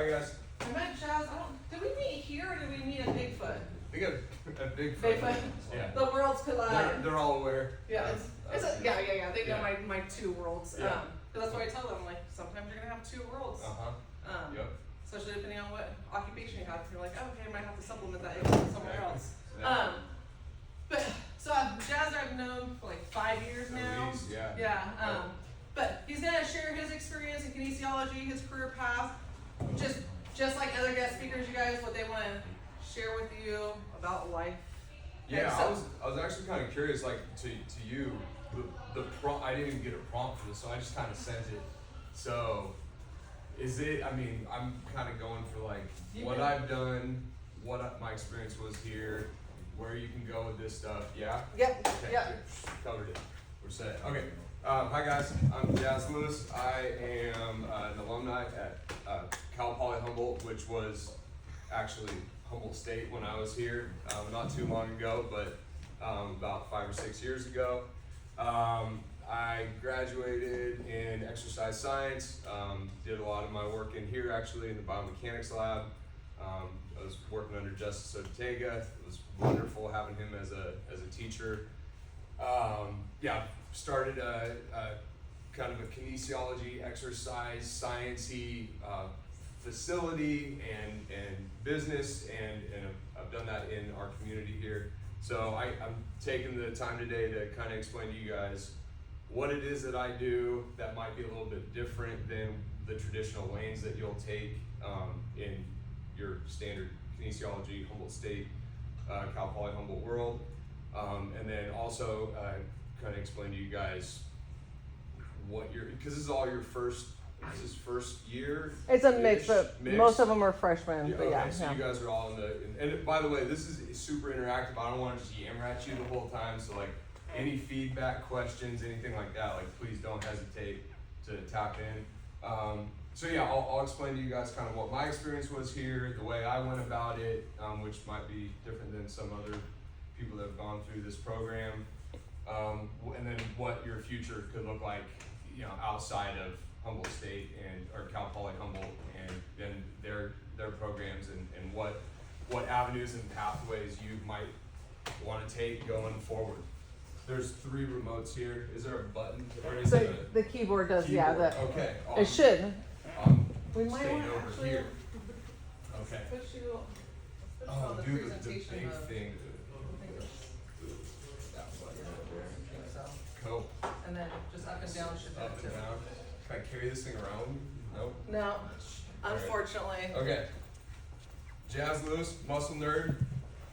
Hi guys. I met Jazz. Did we meet here or did we meet at Bigfoot? We got a big Bigfoot. Yeah. The worlds collide. They're all aware. Yeah, yeah. They know my two worlds. Yeah. That's why I tell them, like, sometimes you're gonna have two worlds. Yep. Especially depending on what occupation you have. You're like, oh, okay, I might have to supplement that with somewhere else. Yeah. But so Jazz I've known for like 5 years now. At least, yeah. Yeah. But he's gonna share his experience in kinesiology, his career path, just like other guest speakers, you guys, what they want to share with you about life. Yeah, So, I was actually kind of curious, like to you, the prompt. I didn't even get a prompt for this, so I just kind of sent it. So, is it? I mean, I'm kind of going for like what I've done, my experience was here, where you can go with this stuff. Yeah. Yep. Okay. Yep. Good. Covered it. We're set. Okay. Hi guys. I'm Jazz Lewis. I am an alumni at Cal Polly Humboldt, which was actually Humboldt State when I was here, not too long ago, but about 5 or 6 years ago. I graduated in exercise science, did a lot of my work in here actually in the biomechanics lab. I was working under Justice Ortega. It was wonderful having him as a teacher. Started a kind of a kinesiology, exercise, sciencey facility and business, and I've done that in our community here. So I'm taking the time today to kind of explain to you guys what it is that I do that might be a little bit different than the traditional lanes that you'll take in your standard kinesiology, Humboldt State, Cal Polly Humboldt world. And then also kind of explain to you guys what because this is all your first year? It's a mix, but most of them are freshmen. Yeah, but okay, yeah, so yeah. you guys are all and by the way, this is super interactive. I don't want to just yammer at you the whole time, so like any feedback, questions, anything like that, like please don't hesitate to tap in. So yeah, I'll explain to you guys kind of what my experience was here, the way I went about it, which might be different than some other people that have gone through this program, and then what your future could look like, outside of Humboldt State or Cal Polly Humboldt, and then their programs and what avenues and pathways you might want to take going forward. There's 3 remotes here. Is there a button? Or is So it the keyboard does, keyboard? yeah. Okay. It should. we might Staying want to over actually here. Okay. put you Oh, on the do the presentation big of, thing. so. Cool. And then just up and down should be Up and down. Can I carry this thing around? Nope. No, unfortunately. Okay. Jazz Lewis, muscle nerd,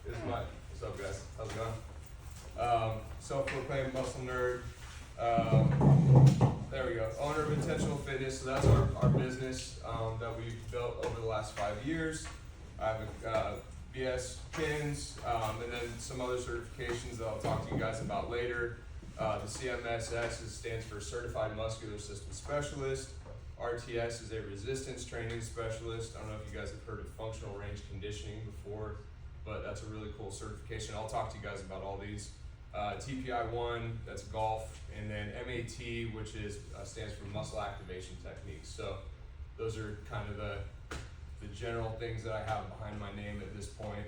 is my. What's up, guys? How's it going? Self-proclaimed muscle nerd. There we go. Owner of Intentional Fitness. So that's our business that we've built over the last 5 years. I have a BS pins and then some other certifications that I'll talk to you guys about later. The CMSS stands for Certified Muscular System Specialist. RTS is a resistance training specialist. I don't know if you guys have heard of functional range conditioning before, but that's a really cool certification. I'll talk to you guys about all these. TPI1, that's golf, and then MAT, which stands for muscle activation techniques. So those are kind of the general things that I have behind my name at this point.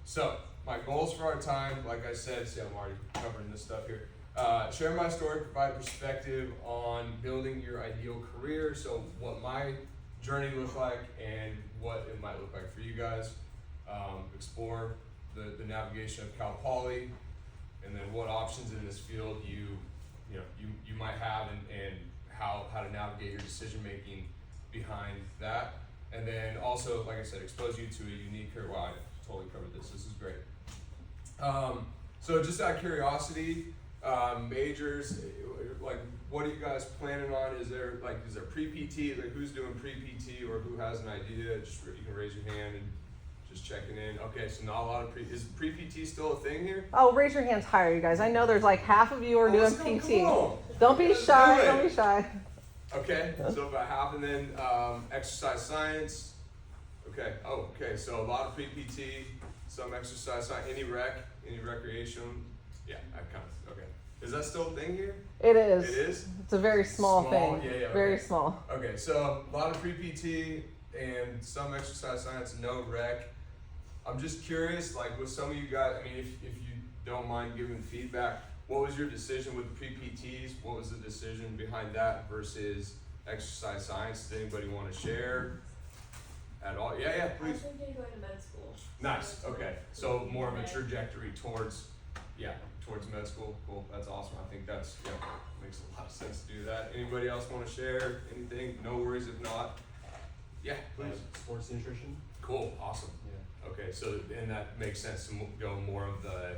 So my goals for our time, like I said, see I'm already covering this stuff here. Share my story, provide perspective on building your ideal career. So what my journey looked like and what it might look like for you guys. Explore the navigation of Cal Poly, and then what options in this field you might have, and how to navigate your decision making behind that. And then also, like I said, expose you to a unique career. Wow, I totally covered this. This is great. So just out of curiosity, majors, like what are you guys planning on? Is there pre-PT? Like who's doing pre-PT or who has an idea? Just you can raise your hand and just checking in. Okay, so not a lot of is pre-PT still a thing here? Oh, raise your hands higher, you guys. I know there's like half of you are doing PT. Don't be Let's shy. do it. Don't be shy. Okay, so about half, and then exercise science. Okay. Oh, okay. So a lot of pre-PT, some exercise science. Any recreation. Yeah, I kind of. Okay. Is that still a thing here? It is. It is. It's a very small thing. Yeah. Very Okay. small. Okay, so a lot of pre-PT, and some exercise science, no rec. I'm just curious, like with some of you guys, I mean, if you don't mind giving feedback, what was your decision with the pre-PTs? What was the decision behind that versus exercise science? Does anybody want to share at all? Yeah, please. I was thinking of going to med school. Nice, okay. So more of a trajectory towards med school. Cool, that's awesome. I think that's, makes a lot of sense to do that. Anybody else want to share anything? No worries if not. Yeah, please. Sports nutrition. Cool, awesome. Yeah. Okay, so, and that makes sense to go more of the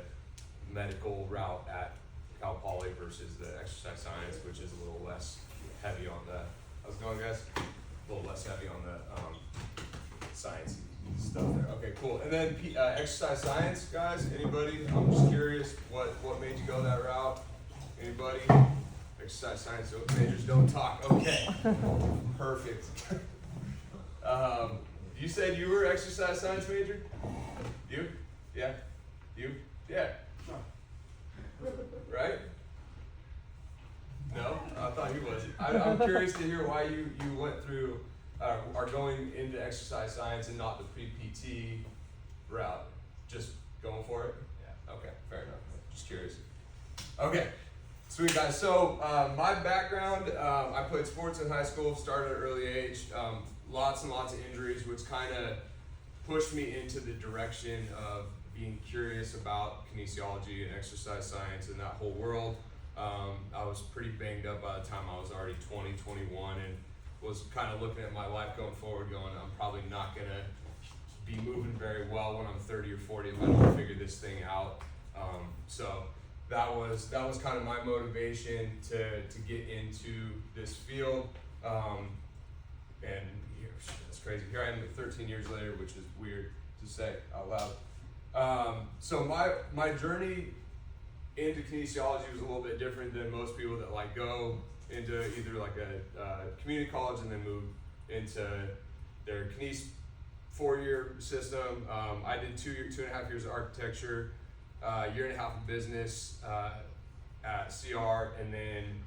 medical route at Cal Poly versus the exercise science, which is a little less heavy on the, how's it going, guys? A little less heavy on the science stuff there. Okay, cool. And then exercise science, guys, anybody? I'm just curious, what made you go that route? Anybody? Exercise science majors don't talk. Okay, perfect. You said you were exercise science major? You? Yeah? You? Yeah. Right? No? I thought he was. I'm curious to hear why you went through, are going into exercise science and not the pre-PT route. Just going for it? Yeah. Okay, fair enough. Just curious. Okay, sweet guys. So my background, I played sports in high school, started at an early age. Lots and lots of injuries, which kind of pushed me into the direction of being curious about kinesiology and exercise science and that whole world. I was pretty banged up by the time I was already 20, 21, and was kind of looking at my life going forward going, I'm probably not going to be moving very well when I'm 30 or 40 if I don't figure this thing out. So that was kind of my motivation to get into this field. And that's crazy. Here I am 13 years later, which is weird to say out loud. So my journey into kinesiology was a little bit different than most people that like go into either like a community college and then move into their kines 4-year system. I did 2.5 years of architecture, year and a half of business at CR, and then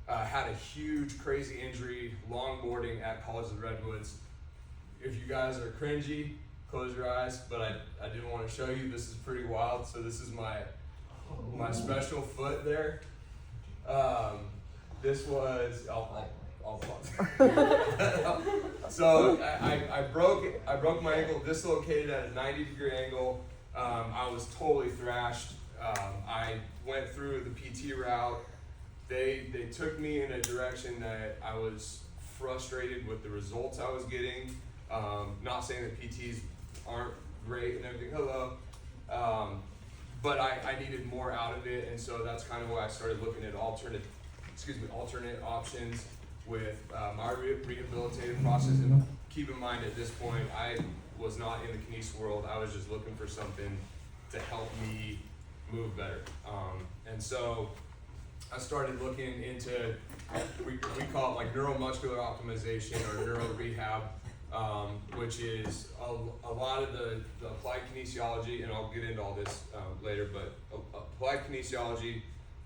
had a huge crazy injury longboarding at College of the Redwoods. If you guys are cringy, close your eyes, but I didn't want to show you. This is pretty wild. So this is my special foot there. This was, I'll so I broke my ankle, dislocated at a 90-degree angle. I was totally thrashed. I went through the PT route. They took me in a direction that I was frustrated with the results I was getting. Not saying that PTs aren't great and everything, but I needed more out of it, and so that's kind of why I started looking at alternate options with my rehabilitative process. And keep in mind, at this point, I was not in the kines world. I was just looking for something to help me move better. And so I started looking into, we call it like neuromuscular optimization or neuro rehab, which is a lot of the applied kinesiology, and I'll get into all this later, but applied kinesiology,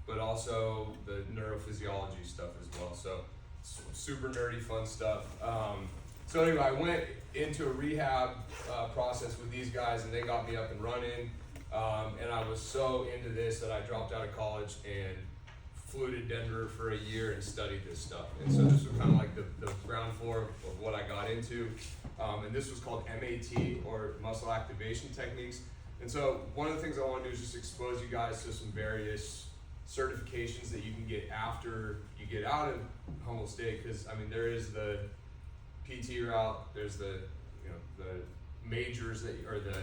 but also the neurophysiology stuff as well. So super nerdy, fun stuff. So anyway, I went into a rehab process with these guys, and they got me up and running. And I was so into this that I dropped out of college and flew to Denver for a year and studied this stuff. And so this was kind of like the ground floor of what I got into. And this was called MAT, or muscle activation techniques. And so one of the things I want to do is just expose you guys to some various certifications that you can get after you get out of Humboldt State, because I mean there is the PT route, there's the majors that or the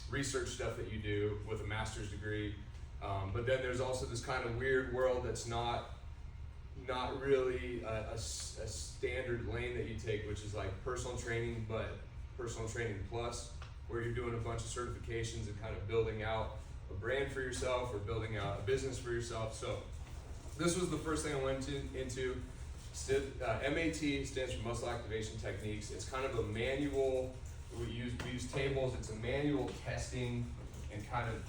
research stuff that you do with a master's degree, but then there's also this kind of weird world that's not really a standard lane that you take, which is like personal training, but personal training plus, where you're doing a bunch of certifications and kind of building out a brand for yourself or building out a business for yourself. So this was the first thing I went into. MAT stands for Muscle Activation Techniques. It's kind of a manual. We use tables. It's a manual testing and kind of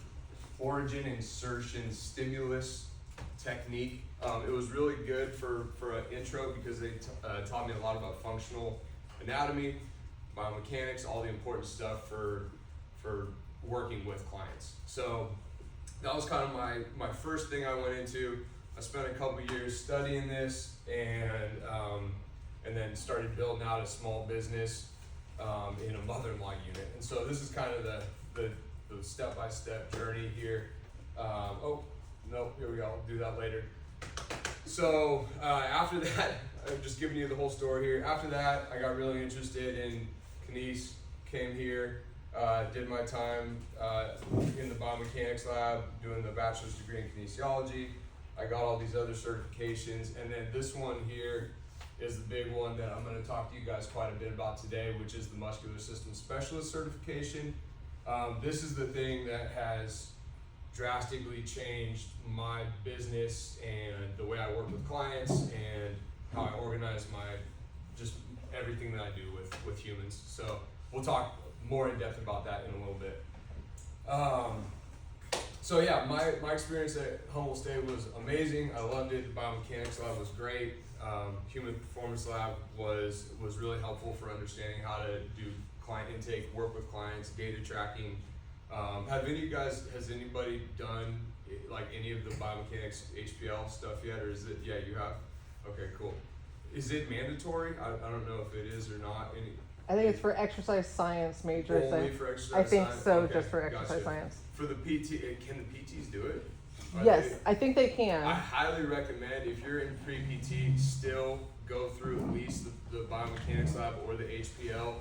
origin, insertion, stimulus technique. It was really good for an intro because they taught me a lot about functional anatomy, biomechanics, all the important stuff for working with clients. So that was kind of my first thing I went into. I spent a couple years studying this and then started building out a small business in a mother-in-law unit. And so this is kind of the step-by-step journey here. Oh, no, here we go, I'll do that later. So after that, I'm just giving you the whole story here. After that, I got really interested in kines, came here, did my time in the biomechanics lab, doing the bachelor's degree in kinesiology. I got all these other certifications, and then this one here is the big one that I'm going to talk to you guys quite a bit about today, which is the Muscular System Specialist certification. This is the thing that has drastically changed my business and the way I work with clients and how I organize just everything that I do with humans. So we'll talk more in depth about that in a little bit. So yeah, my experience at Humboldt State was amazing. I loved it. The biomechanics lab was great. Human performance lab was really helpful for understanding how to do client intake, work with clients, data tracking. Has anybody done like any of the biomechanics HPL stuff yet, or is it, yeah, you have? Okay, cool. Is it mandatory? I don't know if it is or not. I think it's for exercise science majors. Only for exercise I think science? so, Okay, just for exercise gotcha. science. For the PT, can the PTs do it? Yes, I think they can. I highly recommend, if you're in pre-PT, still go through at least the biomechanics lab or the HPL.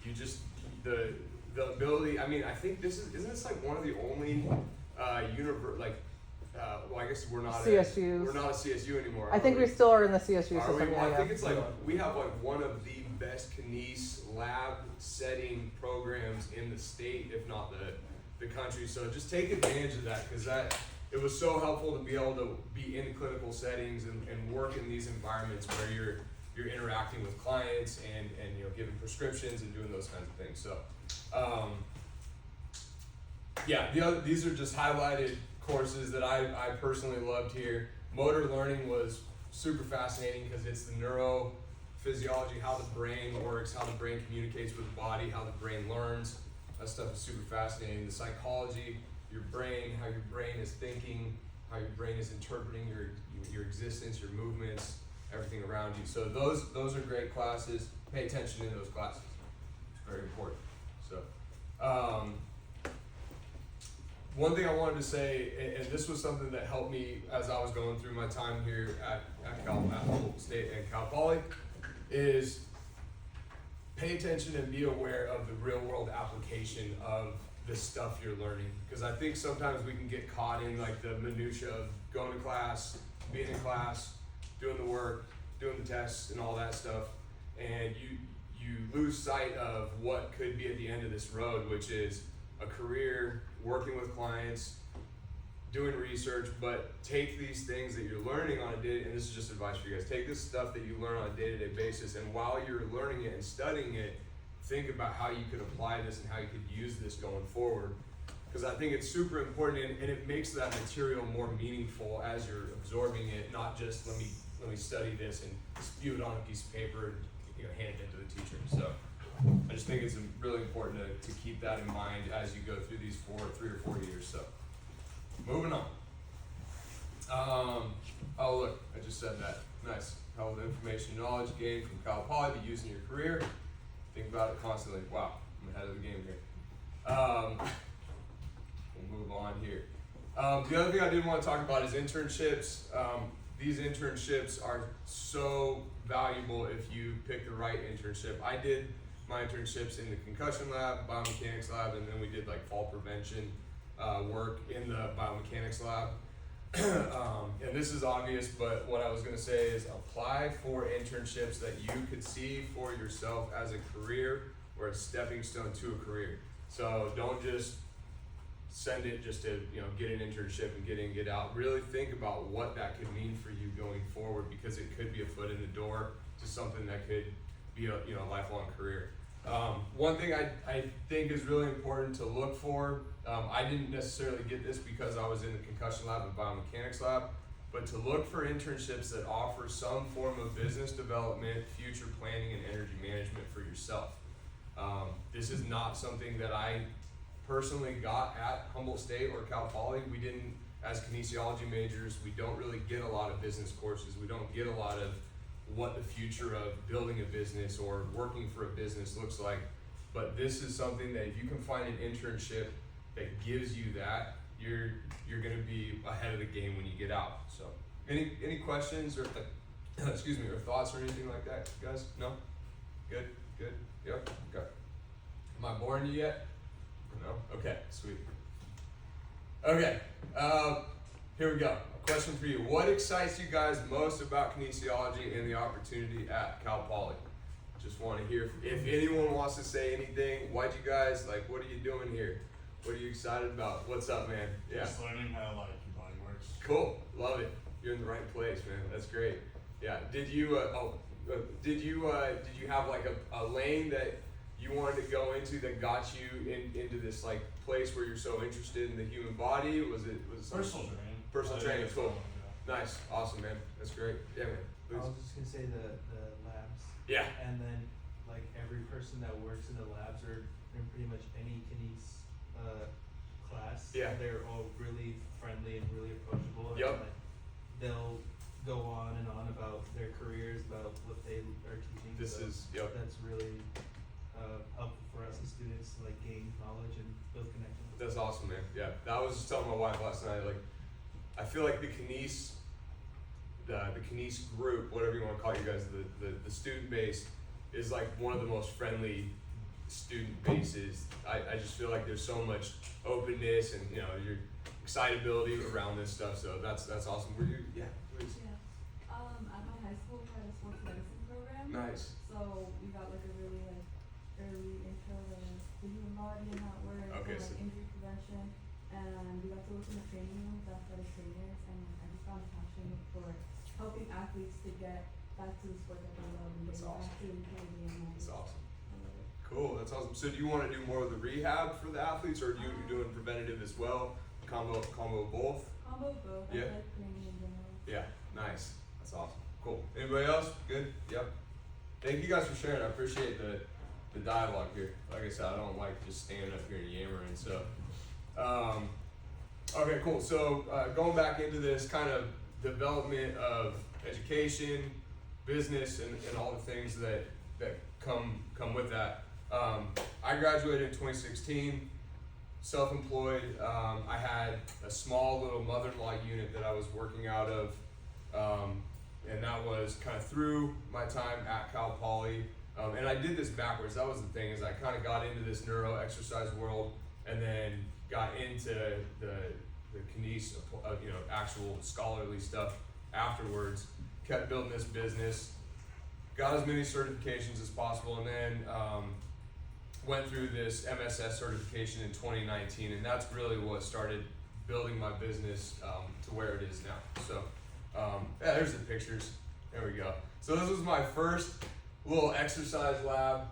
You just, the ability, I mean, I think isn't this like one of the only well, I guess we're not CSUs. we're not a CSU anymore. I think we still are in the CSU Are system. we? Well, Yeah, I think yeah. it's like we have like one of the best kines lab setting programs in the state, if not the country. So just take advantage of that, because it was so helpful to be able to be in clinical settings and work in these environments where you're interacting with clients and giving prescriptions and doing those kinds of things. So these are just highlighted courses that I personally loved here. Motor learning was super fascinating because it's the neurophysiology, how the brain works, how the brain communicates with the body, how the brain learns. That stuff is super fascinating. The psychology, your brain, how your brain is thinking, how your brain is interpreting your existence, your movements, everything around you. So those are great classes. Pay attention in those classes. It's very important. So one thing I wanted to say, and this was something that helped me as I was going through my time here at Humboldt State and Cal Poly, is pay attention and be aware of the real world application of the stuff you're learning. Because I think sometimes we can get caught in like the minutia of going to class, being in class, doing the work, doing the tests and all that stuff, and you lose sight of what could be at the end of this road, which is a career, working with clients, doing research. But take these things that you're learning on a day, and this is just advice for you guys, take this stuff that you learn on a day-to-day basis, and while you're learning it and studying it, think about how you could apply this and how you could use this going forward. Because I think it's super important, and it makes that material more meaningful as you're absorbing it, not just let me study this and spew it on a piece of paper and hand it to the teacher. So I just think it's really important to keep that in mind as you go through these 3 or 4 years. So moving on. Oh look, I just said that. Nice. How the information and knowledge gained from Cal Poly be used in your career. Think about it constantly. Wow, I'm ahead of the game here. We'll move on here. The other thing I did want to talk about is internships. These internships are so valuable if you pick the right internship. I did my internships in the concussion lab, biomechanics lab, and then we did like fall prevention work in the biomechanics lab. And this is obvious, but what I was going to say is apply for internships that you could see for yourself as a career or a stepping stone to a career. So don't just send it just to get an internship and get in, get out. Really think about what that could mean for you going forward, because it could be a foot in the door to something that could be a lifelong career. One thing I think is really important to look for, I didn't necessarily get this because I was in the concussion lab and biomechanics lab, but to look for internships that offer some form of business development, future planning, and energy management for yourself. This is not something that I personally got at Humboldt State or Cal Poly. We didn't, as kinesiology majors, we don't really get a lot of business courses. We don't get a lot of what the future of building a business or working for a business looks like. But this is something that if you can find an internship that gives you that, you're gonna be ahead of the game when you get out. So, any questions or excuse me, or thoughts or anything like that, guys? No? Good? Yep, okay. Am I boring you yet? No? Okay, sweet. Okay, here we go. A question for you. What excites you guys most about kinesiology and the opportunity at Cal Poly? Just want to hear if anyone wants to say anything. Why'd you guys, like, what are you doing here? What are you excited about? What's up, man? Yeah. Just learning how like your body works. Cool, love it. You're in the right place, man. That's great. Yeah. Did you have like a lane that you wanted to go into that got you into this like place where you're so interested in the human body? Was it Personal training. Personal training, it's cool. fun, yeah. Nice, awesome, man. That's great. Yeah, man. I Please. was just gonna say the labs. Yeah. And then like every person that works in the labs or in pretty much any kines class, Yeah. they're all really friendly and really approachable. Yep. And like, they'll go on and on about their careers, about what they are teaching. This so is, yep. that's really helpful for us as students to like gain knowledge and build connections. That's awesome, man. Yeah, I was just telling my wife last night. Like, I feel like the kines group, whatever you want to call it, you guys, the student base is like one of the most friendly student bases. I just feel like there's so much openness and your excitability around this stuff. So that's awesome. Were you? Yeah, please. Yeah. At my high school, we had a sports medicine program. Nice. So we got like a really like early intro to the human body and how it works, Okay, and so- like injury prevention, and we got to work in the training room with athletic trainers, and I just found a passion for helping athletes to get back to the sport that they love and That's getting awesome. back to enjoying the That's awesome. I love it. Cool. That's awesome. So do you want to do more of the rehab for the athletes, or you doing preventative as well? Combo both. Combo both. Yeah. Athletic training in general. Yeah, nice. That's awesome. Cool. Anybody else? Good? Yep. Thank you guys for sharing. I appreciate the dialogue here. Like I said, I don't like just standing up here and yammering. So, okay, cool. So going back into this kind of development of education, business, and all the things that come with that. I graduated in 2016. Self-employed. I had a small little mother-in-law unit that I was working out of, and that was kind of through my time at Cal Poly. And I did this backwards. That was the thing, is I kind of got into this neuro exercise world, and then got into the kines, actual scholarly stuff afterwards. Kept building this business, got as many certifications as possible, and then went through this MSS certification in 2019, and that's really what started building my business to where it is now. So, yeah, there's the pictures. There we go. So this was my first little exercise lab.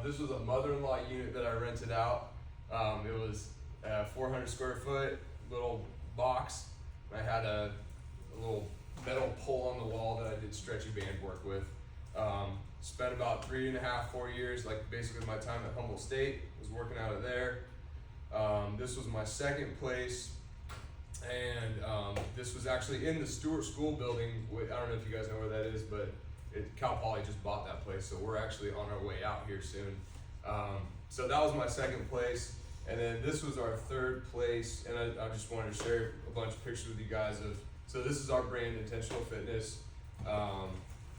This was a mother-in-law unit that I rented out. It was a 400 square foot little box. I had a little metal pole on the wall that I did stretchy band work with. Spent about 3.5, 4 years, like basically my time at Humboldt State, was working out of there. This was my second place, and this was actually in the Stewart School building. I don't know if you guys know where that is, but Cal Poly just bought that place, so we're actually on our way out here soon. So that was my second place, and then this was our third place, and I just wanted to share a bunch of pictures with you guys of, so this is our brand, Intentional Fitness.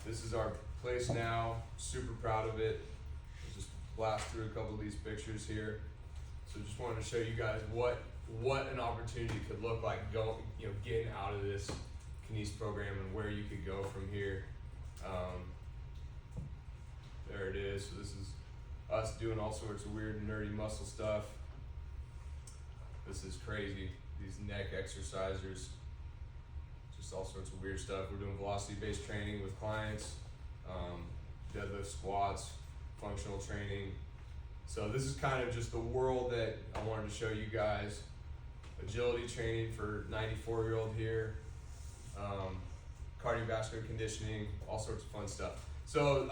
This is our place now, super proud of it. Let's just blast through a couple of these pictures here. So just wanted to show you guys what an opportunity could look like getting out of this kines program and where you could go from here. There it is. So this is us doing all sorts of weird nerdy muscle stuff. This is crazy. These neck exercisers, just all sorts of weird stuff. We're doing velocity-based training with clients, deadlift, squats, functional training. So this is kind of just the world that I wanted to show you guys. Agility training for 94-year-old here, cardiovascular conditioning, all sorts of fun stuff. So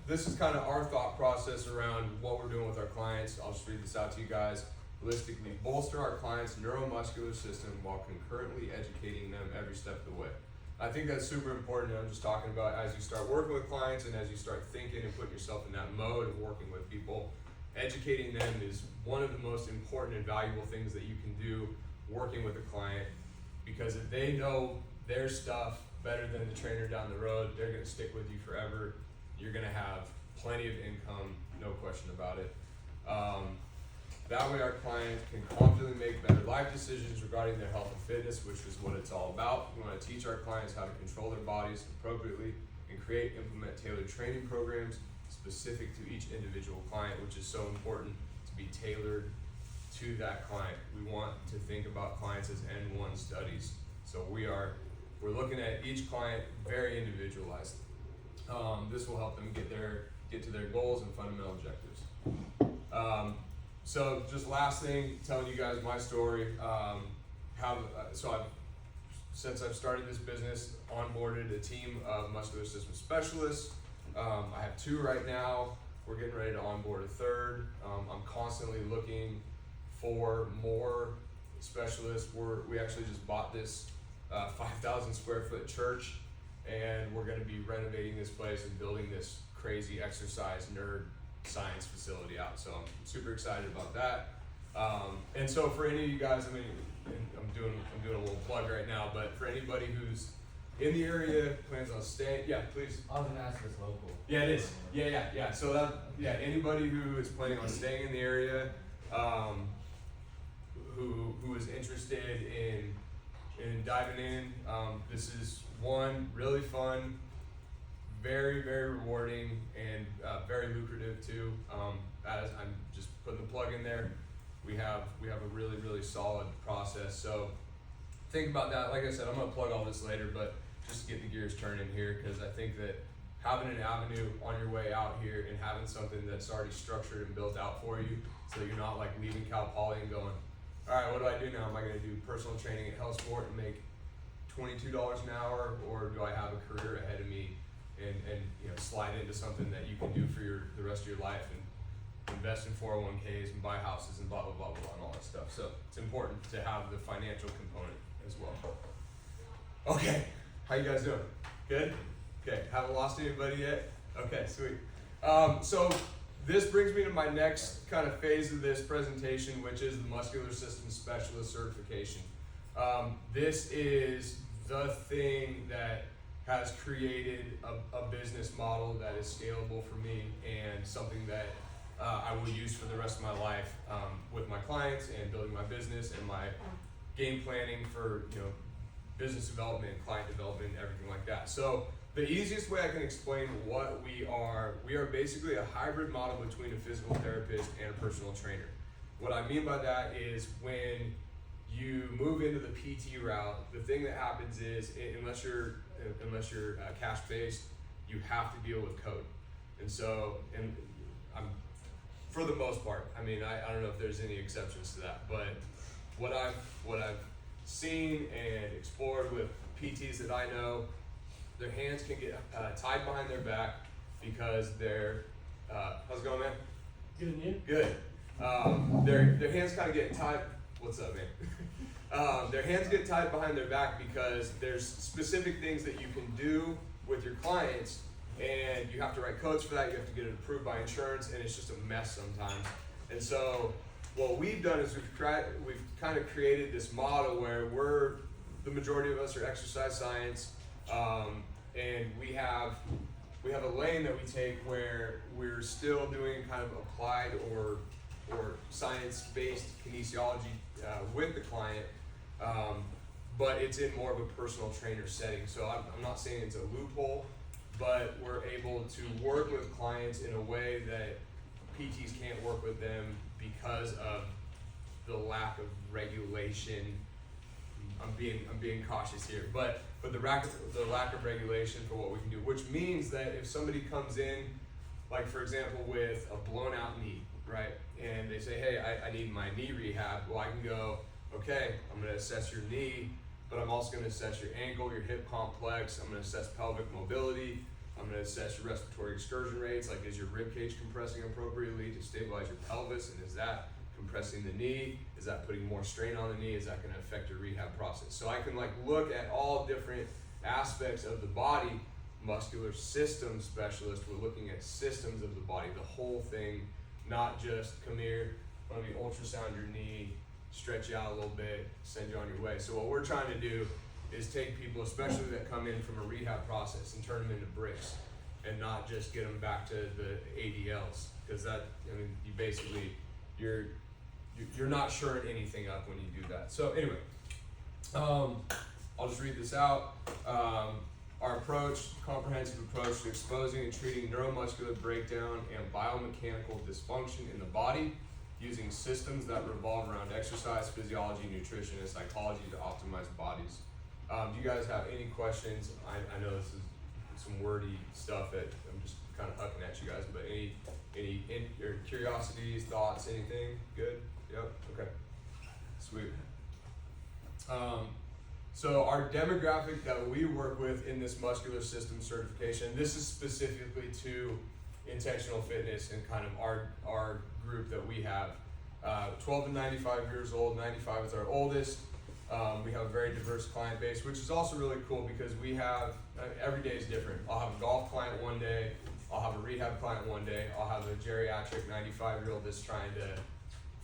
this is kind of our thought process around what we're doing with our clients. I'll just read this out to you guys. Holistically bolster our clients' neuromuscular system while concurrently educating them every step of the way. I think that's super important. I'm just talking about as you start working with clients and as you start thinking and putting yourself in that mode of working with people, educating them is one of the most important and valuable things that you can do working with a client, because if they know their stuff better than the trainer down the road, they're gonna stick with you forever. You're gonna have plenty of income, no question about it. That way our clients can confidently make better life decisions regarding their health and fitness, which is what it's all about. We want to teach our clients how to control their bodies appropriately and implement tailored training programs specific to each individual client, which is so important to be tailored to that client. We want to think about clients as N1 studies. So we're looking at each client very individualized. This will help them get to their goals and fundamental objectives. So just last thing, telling you guys my story. Since I've started this business, onboarded a team of muscular system specialists. I have 2 right now. We're getting ready to onboard a 3rd. I'm constantly looking for more specialists. We actually just bought this 5,000 square foot church, and we're going to be renovating this place and building this crazy exercise nerd science facility out. So I'm super excited about that. And so for any of you guys, I mean, I'm doing a little plug right now, but for anybody who's in the area, plans on staying, yeah, please. I was gonna ask if it's local. Yeah, it is. Yeah. So anybody who is planning on staying in the area, who is interested in diving in, this is one really fun, very, very rewarding, and very lucrative too. As I'm just putting the plug in there, we have a really, really solid process. So think about that. Like I said, I'm gonna plug all this later, but just to get the gears turning here, because I think that having an avenue on your way out here and having something that's already structured and built out for you, so that you're not like leaving Cal Polly and going, all right, what do I do now? Am I gonna do personal training at Health Sport and make $22 an hour, or do I have a career ahead of me and slide into something that you can do for the rest of your life and invest in 401ks and buy houses and blah, blah, blah, blah, and all that stuff. So it's important to have the financial component as well. Okay, how you guys doing? Good? Okay, haven't lost anybody yet? Okay, sweet. So this brings me to my next kind of phase of this presentation, which is the Muscular System Specialist certification. This is the thing that has created a business model that is scalable for me and something that I will use for the rest of my life with my clients and building my business and my game planning for business development, client development, everything like that. So the easiest way I can explain what we are basically a hybrid model between a physical therapist and a personal trainer. What I mean by that is when you move into the PT route, the thing that happens is unless you're cash based, you have to deal with code. And I'm for the most part, I mean, I don't know if there's any exceptions to that, but what I've seen and explored with PTs that I know, their hands can get tied behind their back because they're how's it going, man? Good, and you? Good. Their hands kind of get tied. What's up, man? Their hands get tied behind their back because there's specific things that you can do with your clients, and you have to write codes for that. You have to get it approved by insurance, and it's just a mess sometimes. And so what we've done is we've kind of created this model where the majority of us are exercise science, and we have a lane that we take where we're still doing kind of applied or science-based kinesiology with the client, but it's in more of a personal trainer setting. So I'm not saying it's a loophole, but we're able to work with clients in a way that PTs can't work with them because of the lack of regulation. I'm being cautious here, but the lack of regulation for what we can do, which means that if somebody comes in, like for example with a blown out knee, right, and they say, hey, I need my knee rehab, well I can go, okay, I'm gonna assess your knee, but I'm also gonna assess your ankle, your hip complex, I'm gonna assess pelvic mobility, I'm gonna assess your respiratory excursion rates, like is your rib cage compressing appropriately to stabilize your pelvis, and is that compressing the knee? Is that putting more strain on the knee? Is that gonna affect your rehab process? So I can like look at all different aspects of the body. Muscular System Specialist, we're looking at systems of the body, the whole thing, not just come here, let me ultrasound your knee, stretch you out a little bit, send you on your way. So what we're trying to do is take people, especially that come in from a rehab process, and turn them into bricks, and not just get them back to the ADLs, because that, I mean, you basically, you're not shoring anything up when you do that. So anyway, I'll just read this out. Our approach, comprehensive approach to exposing and treating neuromuscular breakdown and biomechanical dysfunction in the body using systems that revolve around exercise, physiology, nutrition, and psychology to optimize bodies. Do you guys have any questions? I know this is some wordy stuff that I'm just kind of hucking at you guys, but any your curiosities, thoughts, anything? Good? Yep, okay. Sweet. So our demographic that we work with in this muscular system certification, this is specifically to intentional fitness and kind of our group that we have. 12 to 95 years old, 95 is our oldest. We have a very diverse client base, which is also really cool because we have, every day is different. I'll have a golf client one day, I'll have a rehab client one day, I'll have a geriatric 95-year-old that's trying to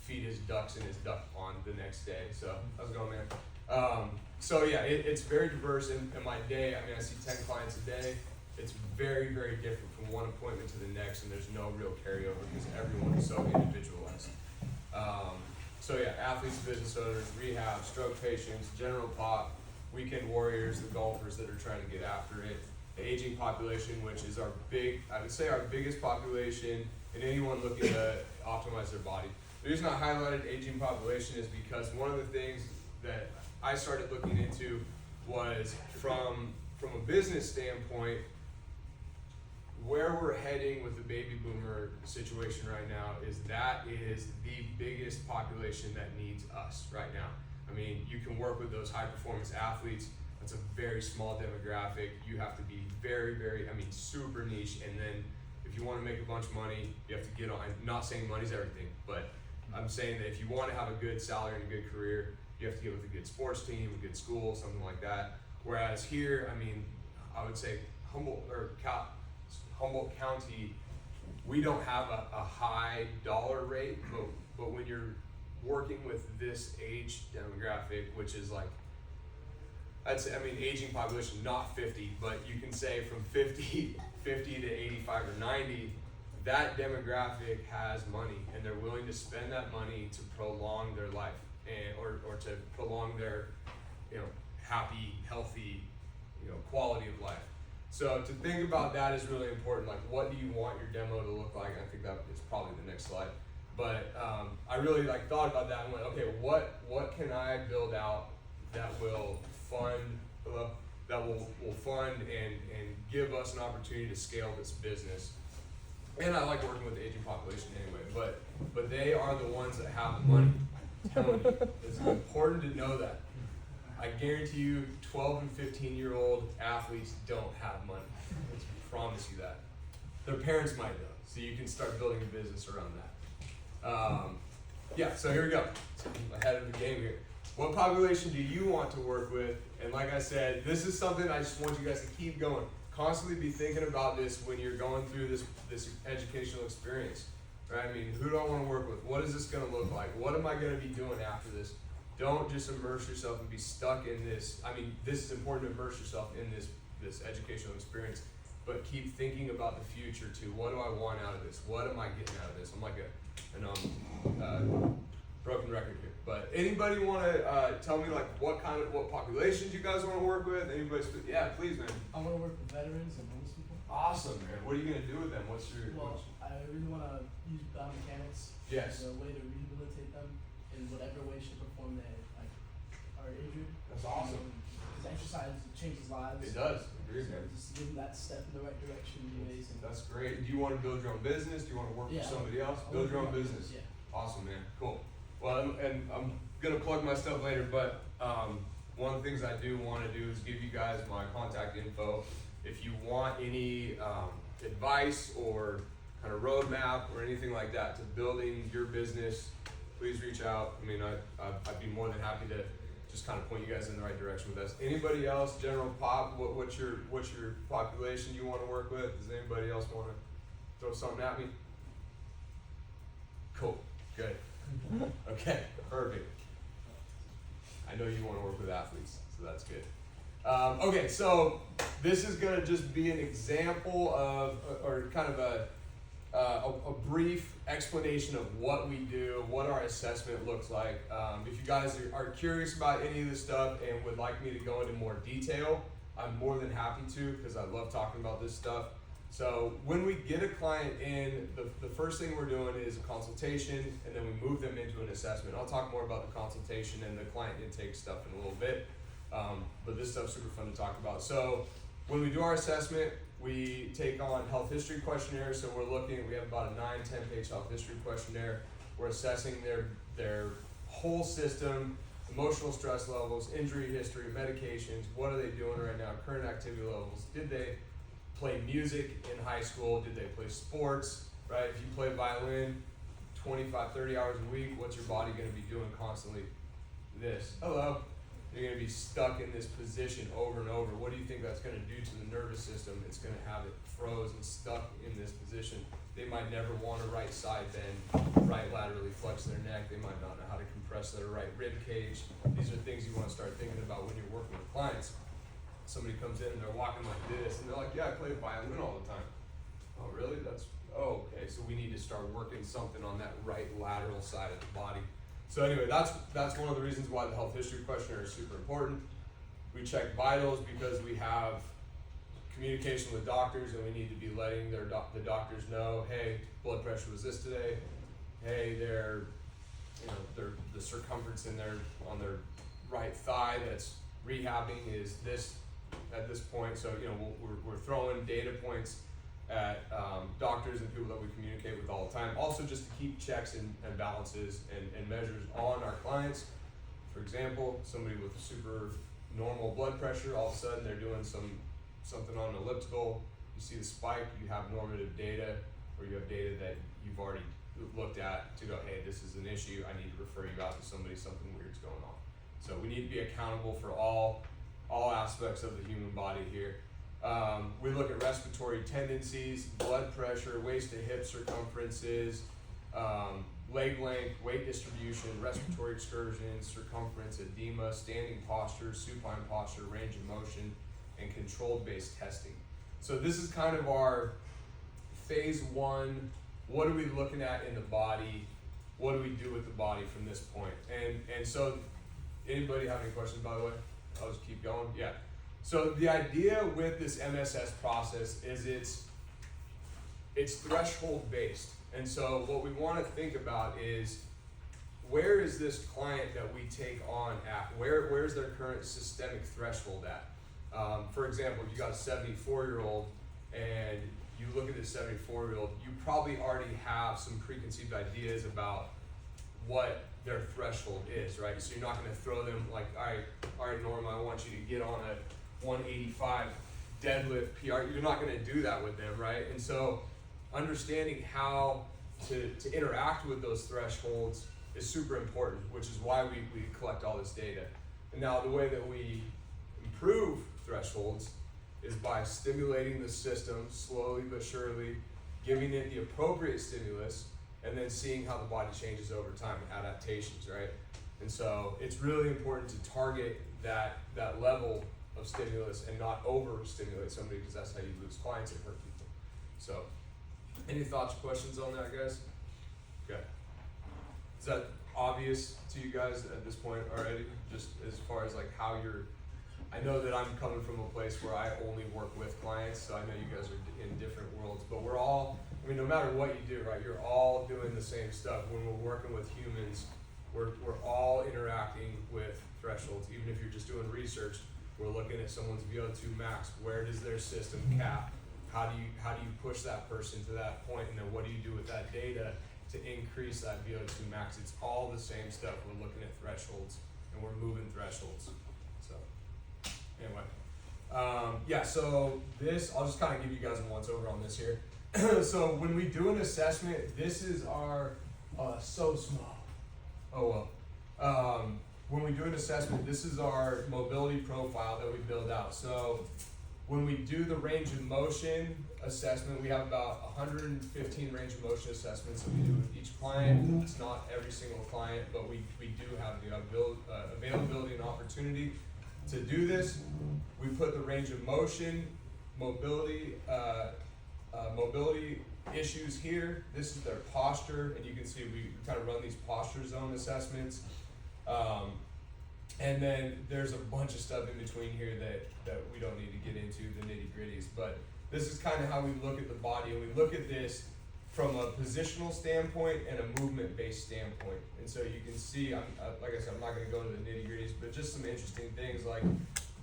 feed his ducks in his duck pond the next day. So how's it going, man? So yeah, it's very diverse in my day. I mean, I see 10 clients a day. It's very, very different from one appointment to the next, and there's no real carryover because everyone is so individualized. So yeah, athletes, business owners, rehab, stroke patients, general pop, weekend warriors, the golfers that are trying to get after it, the aging population, which is I would say our biggest population, and anyone looking to optimize their body. The reason I highlighted aging population is because one of the things that I started looking into was from a business standpoint, where we're heading with the baby boomer situation right now is the biggest population that needs us right now. I mean, you can work with those high performance athletes. That's a very small demographic. You have to be very, very, super niche. And then if you want to make a bunch of money, you have to get on. I'm not saying money's everything, but I'm saying that if you want to have a good salary and a good career, you have to get with a good sports team, a good school, something like that. Whereas here, I would say Humboldt County, we don't have a high dollar rate, but when you're working with this age demographic, which is like, I'd say, aging population, not 50, but you can say from 50 to 85 or 90, that demographic has money and they're willing to spend that money to prolong their life or to prolong their, happy, healthy, quality of life. So to think about that is really important. Like, what do you want your demo to look like? I think that is probably the next slide. But I really thought about that and went, okay, what can I build out that will fund and give us an opportunity to scale this business? And I like working with the aging population anyway, but they are the ones that have the money. I'm telling you, it's important to know that. I guarantee you 12 and 15-year-old athletes don't have money. I promise you that. Their parents might though, so you can start building a business around that. Yeah, so here we go. I'm ahead of the game here. What population do you want to work with? And like I said, this is something I just want you guys to keep going. Constantly be thinking about this when you're going through this educational experience, right? Who do I want to work with? What is this going to look like? What am I going to be doing after this? Don't just immerse yourself and be stuck in this. This is important to immerse yourself in this educational experience, but keep thinking about the future too. What do I want out of this? What am I getting out of this? I'm like a broken record here. But anybody want to tell me what populations you guys want to work with? Anybody? Yeah, please, man. I want to work with veterans and homeless people. Awesome, man. What are you gonna do with them? What's your? I really want to use biomechanics Yes. as a way to rehabilitate them in whatever way, shape, or form they are injured. That's awesome. Because exercise changes lives. It does. So just give them that step in the right direction would be amazing. That's great. Do you want to build your own business? Do you want to work for somebody else? Build your own business. Yeah. Awesome, man. Cool. Well, and I'm gonna plug my stuff later, but one of the things I do want to do is give you guys my contact info. If you want any advice or kind of roadmap or anything like that to building your business, please reach out. I mean, I'd be more than happy to just kind of point you guys in the right direction with us. Anybody else, general pop, what's your population you want to work with? Does anybody else want to throw something at me? Cool, good. Okay, perfect. I know you want to work with athletes, so that's good. Okay, so this is gonna just be an example of, or kind of a brief explanation of what we do, what our assessment looks like. If you guys are curious about any of this stuff and would like me to go into more detail, I'm more than happy to, because I love talking about this stuff. So when we get a client in, the first thing we're doing is a consultation, and then we move them into an assessment. I'll talk more about the consultation and the client intake stuff in a little bit, but this stuff's super fun to talk about. So when we do our assessment, we take on health history questionnaire. So we have about a 9-10 page health history questionnaire. We're assessing their whole system, emotional stress levels, injury history, medications, what are they doing right now, current activity levels, did they play music in high school, did they play sports, right? If you play violin 25, 30 hours a week, what's your body gonna be doing constantly? This, hello. You're gonna be stuck in this position over and over. What do you think that's gonna do to the nervous system? It's gonna have it froze and stuck in this position. They might never want a right side bend, right laterally flex their neck. They might not know how to compress their right rib cage. These are things you wanna start thinking about when you're working with clients. Somebody comes in and they're walking like this, and they're like, yeah, I play the violin all the time. Oh, really? Okay, so we need to start working something on that right lateral side of the body. So anyway, that's one of the reasons why the health history questionnaire is super important. We check vitals because we have communication with doctors, and we need to be letting the doctors know, hey, blood pressure was this today. Hey, the circumference on their right thigh that's rehabbing is this at this point. So we're throwing data points at doctors and people that we communicate with all the time. Also, just to keep checks and balances and measures on our clients. For example, somebody with a super normal blood pressure, all of a sudden they're doing something on an elliptical. You see the spike, you have normative data, or you have data that you've already looked at to go, hey, this is an issue, I need to refer you out to somebody, something weird's going on. So we need to be accountable for all aspects of the human body here. We look at respiratory tendencies, blood pressure, waist to hip circumferences, leg length, weight distribution, respiratory excursions, circumference, edema, standing posture, supine posture, range of motion, and controlled based testing. So this is kind of our phase one. What are we looking at in the body? What do we do with the body from this point? And so, anybody have any questions, by the way? I'll just keep going. Yeah. So the idea with this MSS process is it's threshold based. And so what we want to think about is, where is this client that we take on at? Where's their current systemic threshold at? For example, if you got a 74-year-old and you look at this 74-year-old, you probably already have some preconceived ideas about what their threshold is, right? So you're not going to throw them like, all right, Norma, I want you to get on a 185 deadlift PR. You're not going to do that with them, right? And so understanding how to interact with those thresholds is super important, which is why we collect all this data. And now the way that we improve thresholds is by stimulating the system slowly but surely, giving it the appropriate stimulus, and then seeing how the body changes over time, adaptations, right? And so it's really important to target that level of stimulus and not overstimulate somebody, because that's how you lose clients and hurt people. So any thoughts or questions on that, guys? Okay. Is that obvious to you guys at this point already? Just as far as like how I know that I'm coming from a place where I only work with clients, so I know you guys are in different worlds, but we're all, no matter what you do, right, you're all doing the same stuff. When we're working with humans, we're all interacting with thresholds. Even if you're just doing research, we're looking at someone's VO2 max. Where does their system cap? How do you push that person to that point, and then what do you do with that data to increase that VO2 max? It's all the same stuff. We're looking at thresholds, and we're moving thresholds. So anyway, yeah, so this, I'll just kind of give you guys a once over on this here. So when we do an assessment, this is our, so small. Oh well. When we do an assessment, this is our mobility profile that we build out. So when we do the range of motion assessment, we have about 115 range of motion assessments that we do with each client. It's not every single client, but we do have the availability and opportunity to do this. We put the range of motion, mobility issues here. This is their posture, and you can see we kind of run these posture zone assessments. And then there's a bunch of stuff in between here that we don't need to get into, the nitty gritties, but this is kind of how we look at the body, and we look at this from a positional standpoint and a movement-based standpoint. And so you can see, like I said, I'm not gonna go into the nitty gritties, but just some interesting things like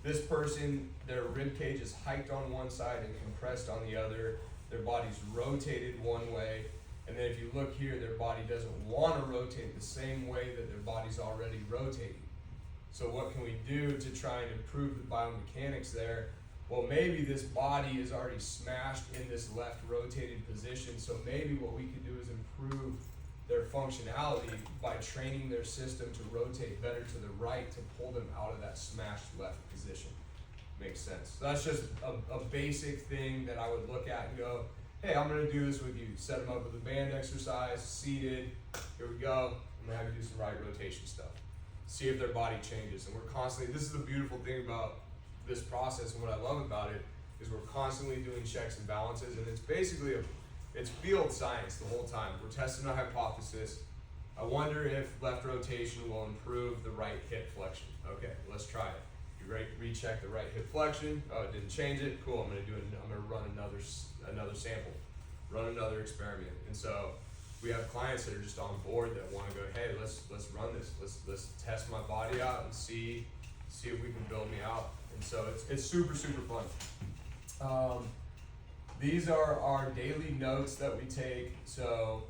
this person, their rib cage is hiked on one side and compressed on the other, their body's rotated one way, and then if you look here, their body doesn't want to rotate the same way that their body's already rotating. So what can we do to try and improve the biomechanics there? Well, maybe this body is already smashed in this left rotated position, so maybe what we could do is improve their functionality by training their system to rotate better to the right to pull them out of that smashed left position. Makes sense. So that's just a basic thing that I would look at and go, hey, I'm gonna do this with you. Set them up with a band exercise, seated, here we go. I'm gonna have you do some right rotation stuff. See if their body changes. And we're constantly, this is the beautiful thing about this process, and what I love about it is we're constantly doing checks and balances, and it's basically it's field science the whole time. We're testing a hypothesis. I wonder if left rotation will improve the right hip flexion. Okay, let's try it. You recheck the right hip flexion. Oh, it didn't change it. Cool. I'm gonna run another sample, run another experiment. And so we have clients that are just on board that want to go, hey, let's run this. Let's test my body out and see if we can build me out. And so it's super fun. These are our daily notes that we take. So,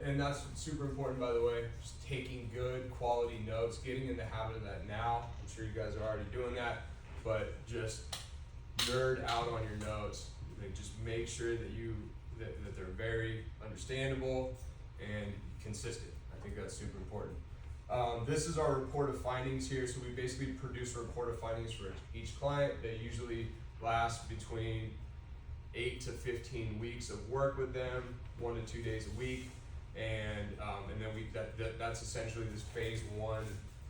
and that's super important, by the way, just taking good quality notes, getting in the habit of that now. I'm sure you guys are already doing that, but just nerd out on your notes. Just make sure that that they're very understandable and consistent. I think that's super important. This is our report of findings here. So we basically produce a report of findings for each client. They usually last between 8 to 15 weeks of work with them, 1 to 2 days a week, and then that's essentially this phase 1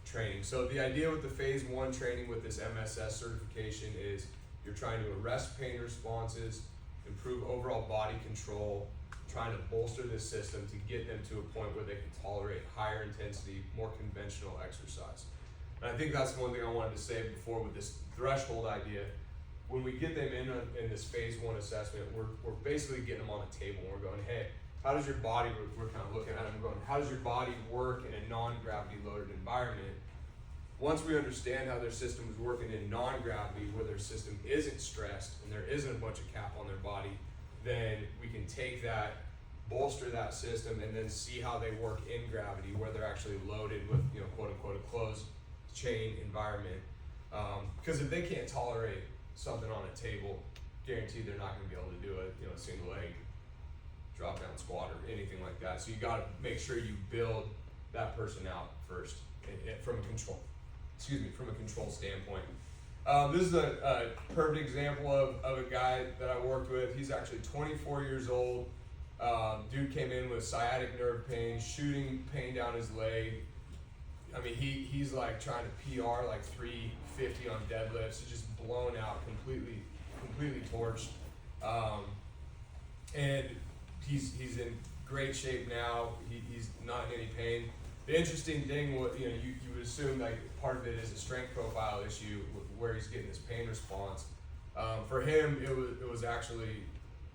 training. So the idea with the phase 1 training with this MSS certification is you're trying to arrest pain responses, improve overall body control, trying to bolster this system to get them to a point where they can tolerate higher intensity, more conventional exercise. And I think that's one thing I wanted to say before with this threshold idea. When we get them in this phase 1 assessment, we're basically getting them on a table. We're going, hey, how does your body, we're kind of looking at them going, how does your body work in a non-gravity loaded environment? Once we understand how their system is working in non-gravity, where their system isn't stressed and there isn't a bunch of cap on their body, then we can take that, bolster that system, and then see how they work in gravity, where they're actually loaded with, quote unquote, a closed chain environment. Because if they can't tolerate something on a table, guaranteed they're not going to be able to do a single leg drop down squat or anything like that. So you got to make sure you build that person out first from a control standpoint. This is a perfect example of a guy that I worked with. He's actually 24 years old. Dude came in with sciatic nerve pain, shooting pain down his leg. I mean, he's like trying to PR like 350 on deadlifts. He's just blown out, completely torched. And he's in great shape now. He's not in any pain. The interesting thing, you would assume like part of it is a strength profile issue with where he's getting this pain response. For him, it was actually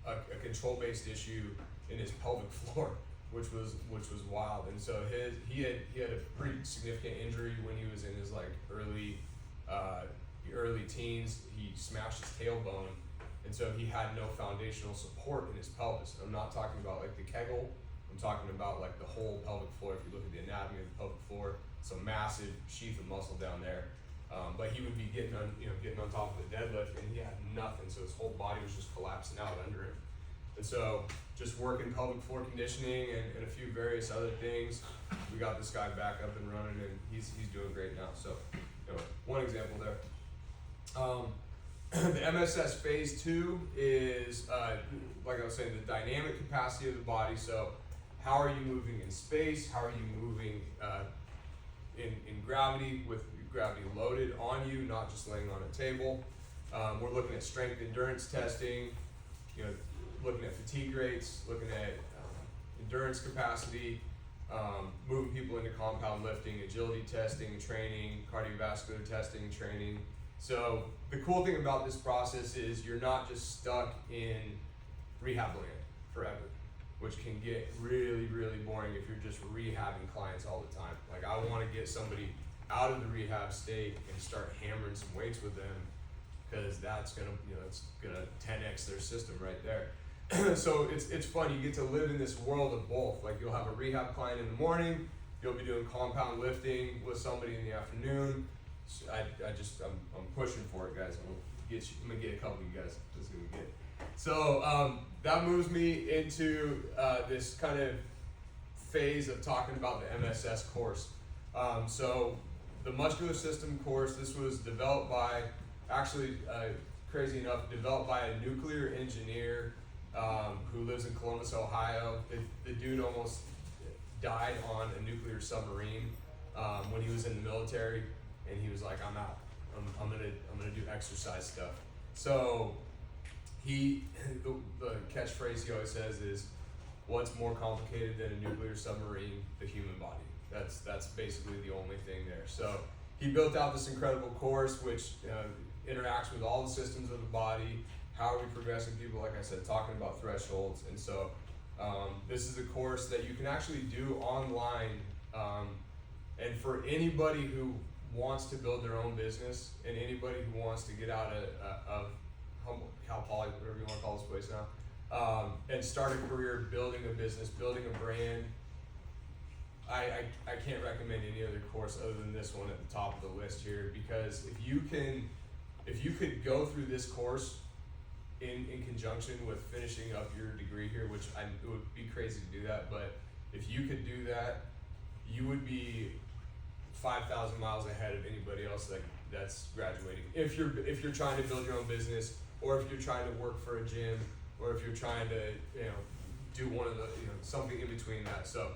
a control-based issue in his pelvic floor, which was wild. And so he had a pretty significant injury when he was in his like early teens. He smashed his tailbone, and so he had no foundational support in his pelvis. I'm not talking about like the Kegel. I'm talking about like the whole pelvic floor. If you look at the anatomy of the pelvic floor, it's a massive sheath of muscle down there. but he would be getting on top of the deadlift, and he had nothing, so his whole body was just collapsing out under him. And so, just working pelvic floor conditioning and a few various other things, we got this guy back up and running, and he's doing great now. So, one example there. The MSS phase 2 is, like I was saying, the dynamic capacity of the body. So, how are you moving in space? How are you moving in gravity, with gravity loaded on you, not just laying on a table? We're looking at strength endurance testing, looking at fatigue rates, looking at endurance capacity, moving people into compound lifting, agility testing, training, cardiovascular testing, training. So the cool thing about this process is you're not just stuck in rehab land forever, which can get really, really boring if you're just rehabbing clients all the time. Like, I want to get somebody out of the rehab state and start hammering some weights with them, because that's gonna, it's gonna 10x their system right there. So it's fun. You get to live in this world of both. Like, you'll have a rehab client in the morning, you'll be doing compound lifting with somebody in the afternoon. So I'm pushing for it, guys. I'm gonna get a couple of you guys. Just gonna get. So that moves me into this kind of phase of talking about the MSS course. So the Muscular System course, this was developed by, actually, crazy enough, developed by a nuclear engineer who lives in Columbus, Ohio. The dude almost died on a nuclear submarine when he was in the military, and he was like, "I'm out. I'm gonna do exercise stuff." So the catchphrase he always says is, "What's more complicated than a nuclear submarine? The human body." That's basically the only thing there. So he built out this incredible course, which interacts with all the systems of the body. How are we progressing people? Like I said, talking about thresholds. And so this is a course that you can actually do online. And for anybody who wants to build their own business, and anybody who wants to get out of Humboldt, Cal Polly, whatever you want to call this place now, and start a career building a business, building a brand, I can't recommend any other course other than this one at the top of the list here, because if you could go through this course in conjunction with finishing up your degree here, which it would be crazy to do that, but if you could do that, you would be 5,000 miles ahead of anybody else that's graduating. If you're trying to build your own business, or if you're trying to work for a gym, or if you're trying to do one of the something in between that. So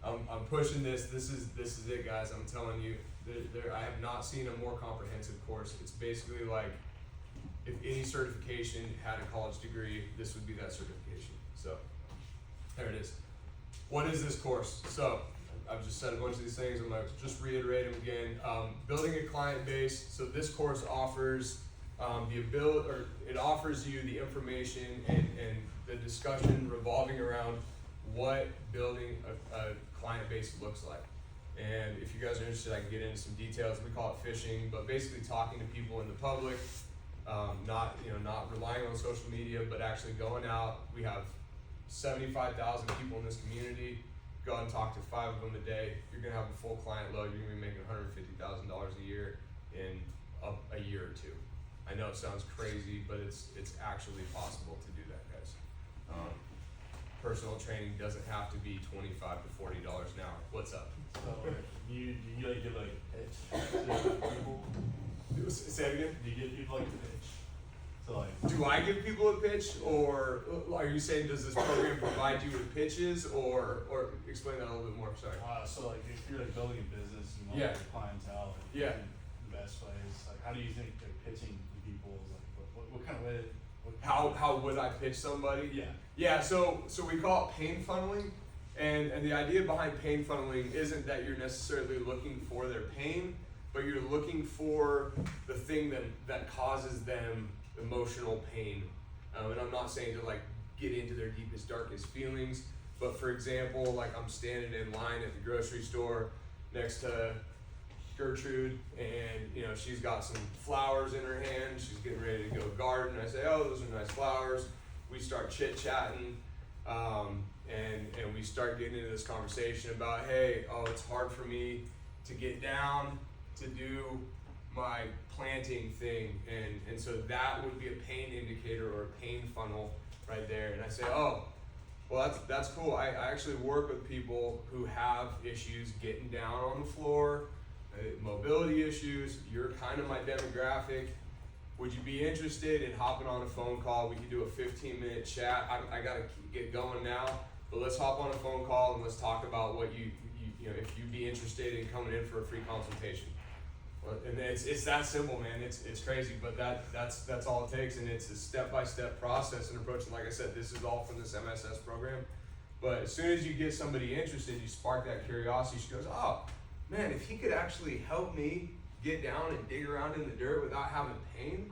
I'm pushing this. This is it, guys. I'm telling you, I have not seen a more comprehensive course. It's basically like, if any certification had a college degree, this would be that certification. So there it is. What is this course? So I've just said a bunch of these things. I'm gonna just reiterate them again. Building a client base. So this course offers it offers you the information and the discussion revolving around what building a client base looks like. And if you guys are interested, I can get into some details. We call it fishing, but basically talking to people in the public, not relying on social media, but actually going out. We have 75,000 people in this community. Go out and talk to 5 of them a day. You're gonna have a full client load. You're gonna be making $150,000 a year in a year or two. I know it sounds crazy, but it's actually possible to do that, guys. Personal training doesn't have to be $25 to $40 an hour. What's up? So do you like give like pitch to people? Say it again. Do you give people like a pitch? So like, Do I give people a pitch, or are you saying does this program provide you with pitches, or explain that a little bit more? Sorry. so like if you're like building a business and you want Yeah. your clientele, like, Yeah. the best ways, like how do you think they're pitching to people? Like what kind of way? How would I pitch somebody? Yeah. Yeah, so we call it pain funneling, and the idea behind pain funneling isn't that you're necessarily looking for their pain, but you're looking for the thing that causes them emotional pain. And I'm not saying to like get into their deepest, darkest feelings, but for example, like I'm standing in line at the grocery store next to Gertrude, and she's got some flowers in her hand. She's getting ready to go garden. I say, "Oh, those are nice flowers." We start chit-chatting, and we start getting into this conversation about, hey, it's hard for me to get down to do my planting thing, and so that would be a pain indicator or a pain funnel right there. And I say, oh, well, that's cool. I actually work with people who have issues getting down on the floor, mobility issues. You're kind of my demographic. Would you be interested in hopping on a phone call? We could do a 15-minute chat. I gotta get going now, but let's hop on a phone call and let's talk about what you know, if you'd be interested in coming in for a free consultation. And it's that simple, man. It's crazy, but that's all it takes, and it's a step-by-step process and approach. And like I said, this is all from this MSS program. But as soon as you get somebody interested, you spark that curiosity. She goes, oh man, if he could actually help me get down and dig around in the dirt without having pain,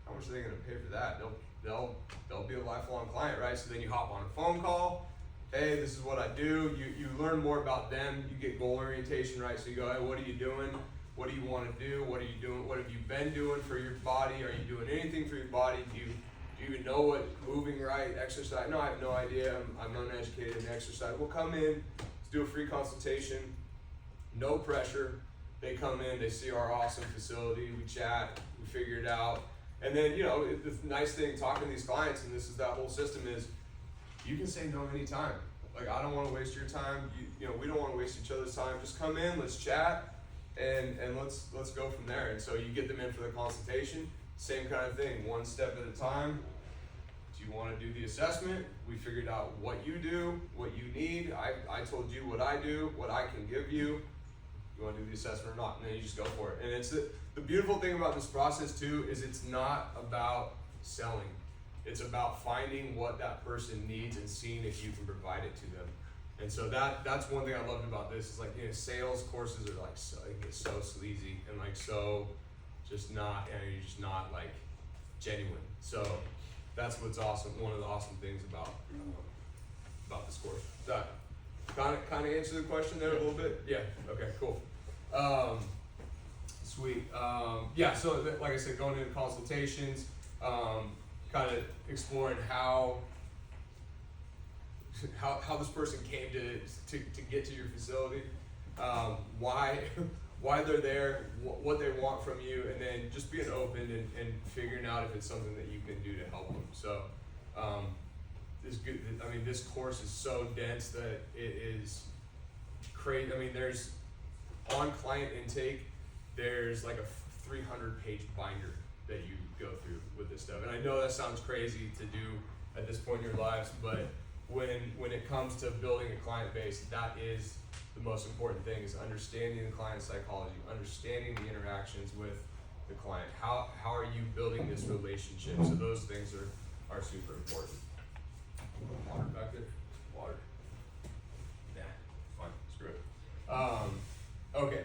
how much are they gonna pay for that? They'll be a lifelong client, right? So then you hop on a phone call. Hey, this is what I do. You learn more about them. You get goal orientation, right? So you go, hey, what are you doing? What do you want to do? What are you doing? What have you been doing for your body? Are you doing anything for your body? Do you even know what moving right, exercise? No, I have no idea. I'm uneducated in exercise. We'll come in, let's do a free consultation. No pressure. They come in, they see our awesome facility, we chat, we figure it out. And then, you know, the nice thing talking to these clients, and this is that whole system, is you can say no anytime. Like, I don't want to waste your time. You know, we don't want to waste each other's time. Just come in, let's chat, and let's go from there. And so you get them in for the consultation, same kind of thing, one step at a time. Do you want to do the assessment? We figured out what you do, what you need. I told you what I do, what I can give you. You want to do the assessment or not, and then you just go for it. And it's the beautiful thing about this process too is it's not about selling. It's about finding what that person needs and seeing if you can provide it to them. And so that's one thing I loved about this is, like, you know, sales courses are like so sleazy and like so just not, and you're just not like genuine. So that's what's awesome. One of the awesome things about this course. That kind of answer the question there a little bit. Yeah. Okay. Cool. Sweet. Yeah. So like I said, going into consultations, kind of exploring how this person came to get to your facility, why they're there, what they want from you, and then just being open and figuring out if it's something that you can do to help them. So this course is so dense that it is crazy. I mean, there's on client intake, there's like a 300-page binder that you go through with this stuff. And I know that sounds crazy to do at this point in your lives, but when it comes to building a client base, that is the most important thing, is understanding the client psychology, understanding the interactions with the client. How are you building this relationship? So those things are super important. Water back there? Water. Nah, fine, screw it. Okay.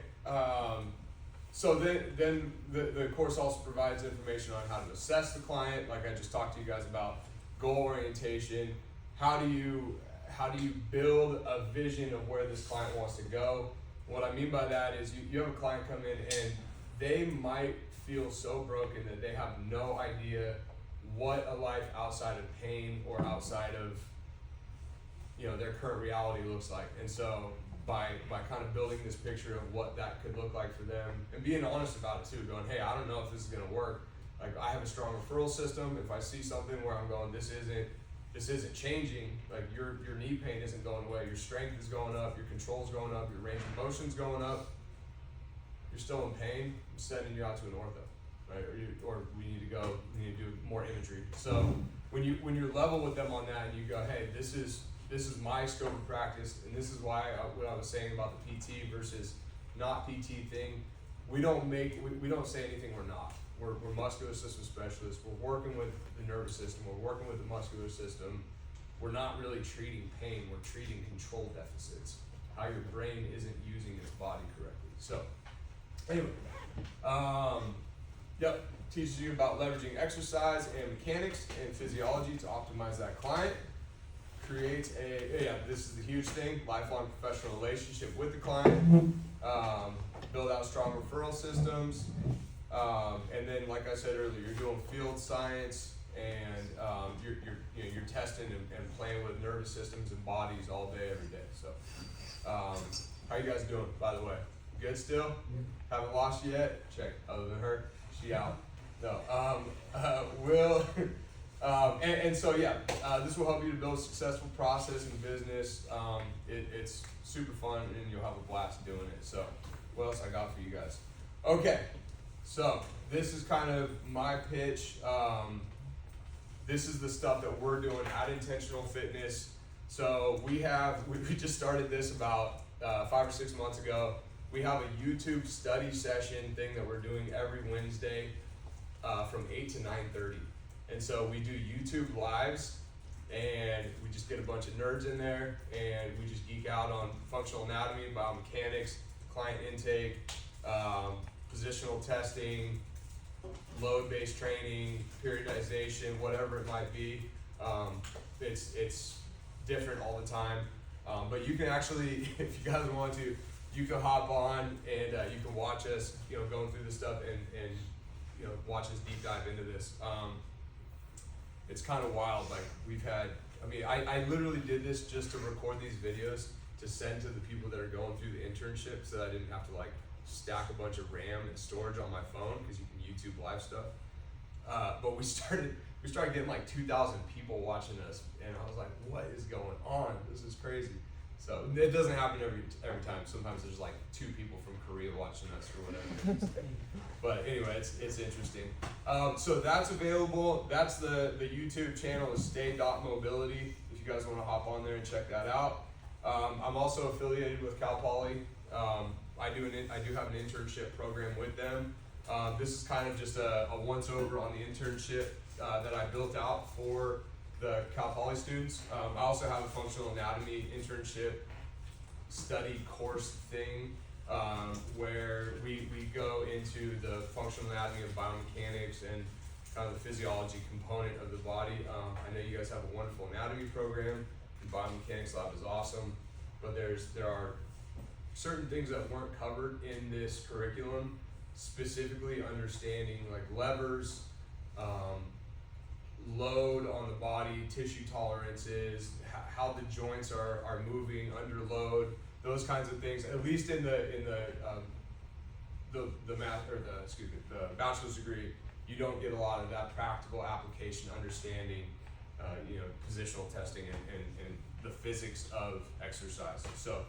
So then the course also provides information on how to assess the client, like I just talked to you guys about, goal orientation. How do you build a vision of where this client wants to go? What I mean by that is you have a client come in and they might feel so broken that they have no idea what a life outside of pain or outside of, you know, their current reality looks like. And so by kind of building this picture of what that could look like for them and being honest about it too, going, hey, I don't know if this is gonna work. Like, I have a strong referral system. If I see something where I'm going, this isn't changing, like your knee pain isn't going away, your strength is going up, your control's going up, your range of motion's going up, you're still in pain, I'm sending you out to an ortho, right? Or we need to do more imagery. So when you're level with them on that and you go, hey, this is my scope of practice, and this is why what I was saying about the PT versus not PT thing, we don't say anything we're not. We're muscular system specialists. We're working with the nervous system. We're working with the muscular system. We're not really treating pain. We're treating control deficits, how your brain isn't using its body correctly. So anyway, teaches you about leveraging exercise and mechanics and physiology to optimize that client. Creates this is the huge thing, lifelong professional relationship with the client. Build out strong referral systems. And then, like I said earlier, you're doing field science and you're testing and playing with nervous systems and bodies all day, every day. So, how you guys doing, by the way? Good still? Haven't lost you yet? Check. Other than her, she out. No. Will. And so yeah, this will help you to build a successful process in business. It's super fun and you'll have a blast doing it. So what else I got for you guys? Okay, so this is kind of my pitch. This is the stuff that we're doing at Intentional Fitness. So we just started this about 5 or 6 months ago. We have a YouTube study session thing that we're doing every Wednesday from 8 to 9:30. And so we do YouTube lives and we just get a bunch of nerds in there and we just geek out on functional anatomy, biomechanics, client intake, positional testing, load-based training, periodization, whatever it might be. It's different all the time. But you can actually, if you guys want to, you can hop on and you can watch us, going through this stuff and watch us deep dive into this. It's kind of wild. Like I literally did this just to record these videos to send to the people that are going through the internship so that I didn't have to stack a bunch of RAM and storage on my phone because you can YouTube live stuff. But we started getting 2,000 people watching us and I was like, what is going on? This is crazy. So it doesn't happen every time. Sometimes there's 2 people from Korea watching us or whatever. But anyway, it's interesting. So that's available. That's the YouTube channel is stay.mobility if you guys want to hop on there and check that out. I'm also affiliated with Cal Polly. I do have an internship program with them. This is kind of just a once over on the internship that I built out for the Cal Poly students. I also have a functional anatomy internship study course thing where we go into the functional anatomy of biomechanics and kind of the physiology component of the body. I know you guys have a wonderful anatomy program. The biomechanics lab is awesome, but there are certain things that weren't covered in this curriculum, specifically understanding levers, load on the body, tissue tolerances, how the joints are moving under load, those kinds of things. At least in the math or the bachelor's degree, you don't get a lot of that practical application understanding, positional testing and the physics of exercise. So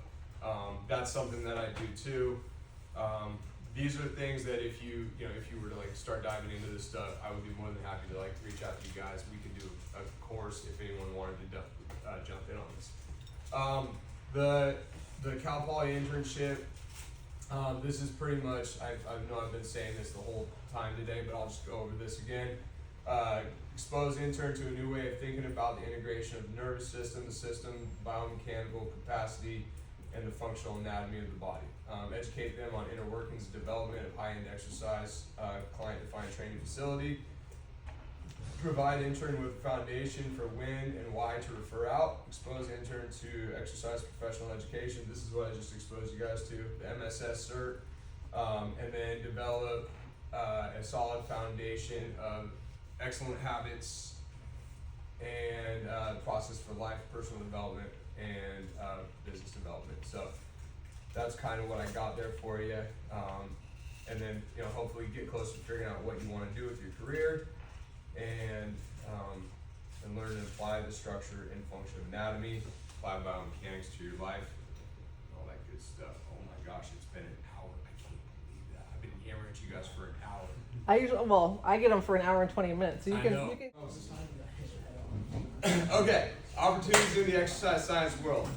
that's something that I do too. These are things that if you were to start diving into this stuff, I would be more than happy to reach out to you guys. We could do a course if anyone wanted to jump in on this. The Cal Poly internship. This is pretty much. I know I've been saying this the whole time today, but I'll just go over this again. Expose intern to a new way of thinking about the integration of the nervous system, the system, biomechanical capacity, and the functional anatomy of the body. Educate them on inner workings and development of high-end exercise, client-defined training facility. Provide intern with foundation for when and why to refer out. Expose intern to exercise professional education. This is what I just exposed you guys to, the MSS cert. And then develop a solid foundation of excellent habits and process for life, personal development, and business development. So that's kind of what I got there for you. And then, hopefully get closer to figuring out what you want to do with your career and learn and apply the structure and function of anatomy, apply biomechanics to your life, all that good stuff. Oh my gosh, it's been an hour. I can't believe that. I've been yammering at you guys for an hour. I get them for an hour and 20 minutes. So you can. Okay, opportunities in the exercise science world.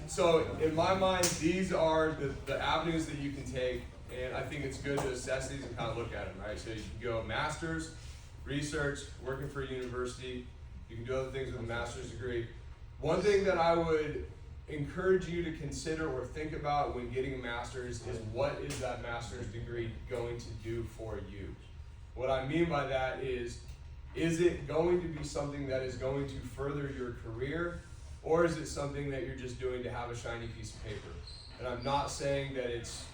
So in my mind, these are the avenues that you can take, and I think it's good to assess these and kind of look at them, right? So you can go master's, research, working for a university. You can do other things with a master's degree. One thing that I would encourage you to consider or think about when getting a master's is what is that master's degree going to do for you? What I mean by that is it going to be something that is going to further your career, or is it something that you're just doing to have a shiny piece of paper? And I'm not saying that it's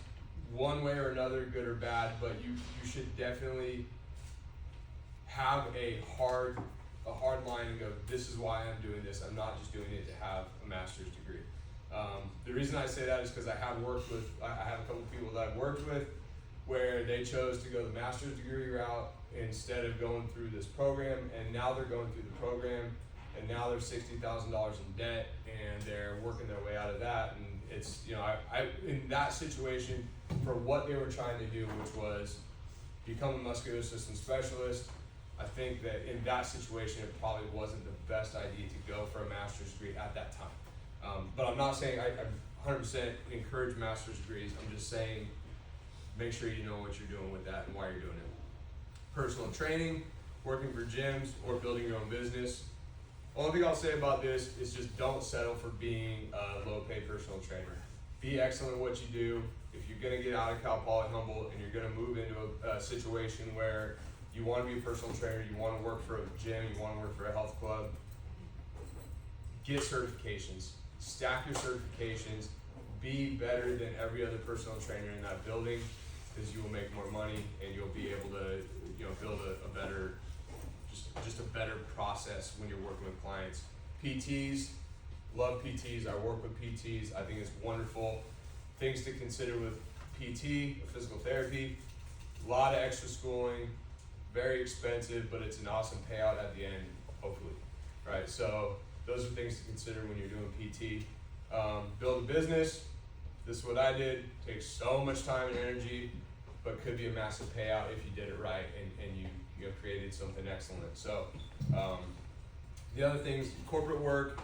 one way or another, good or bad, but you should definitely have a hard lining of this is why I'm doing this. I'm not just doing it to have a master's degree. The reason I say that is because I have a couple people that I've worked with where they chose to go the master's degree route instead of going through this program, and now they're going through the program, and now they're $60,000 in debt, and they're working their way out of that. And it's, you know, I in that situation, for what they were trying to do, which was become a muscular system specialist, I think that in that situation, it probably wasn't the best idea to go for a master's degree at that time. But I'm not saying I 100% encourage master's degrees. I'm just saying make sure you know what you're doing with that and why you're doing it. Personal training, working for gyms, or building your own business. Only thing I'll say about this is just don't settle for being a low-paid personal trainer. Be excellent at what you do. If you're gonna get out of Cal Polly Humboldt and you're gonna move into a situation where you wanna be a personal trainer, you wanna work for a gym, you wanna work for a health club, get certifications. Stack your certifications. Be better than every other personal trainer in that building, because you will make more money and you'll be able to, you know, build a better, just a better process when you're working with clients. PTs, love PTs. I work with PTs. I think it's wonderful. Things to consider with PT, physical therapy, a lot of extra schooling, very expensive, but it's an awesome payout at the end, hopefully, right? So those are things to consider when you're doing PT. Build a business. This is what I did. Takes so much time and energy, but could be a massive payout if you did it right and you have created something excellent. So the other things, corporate work,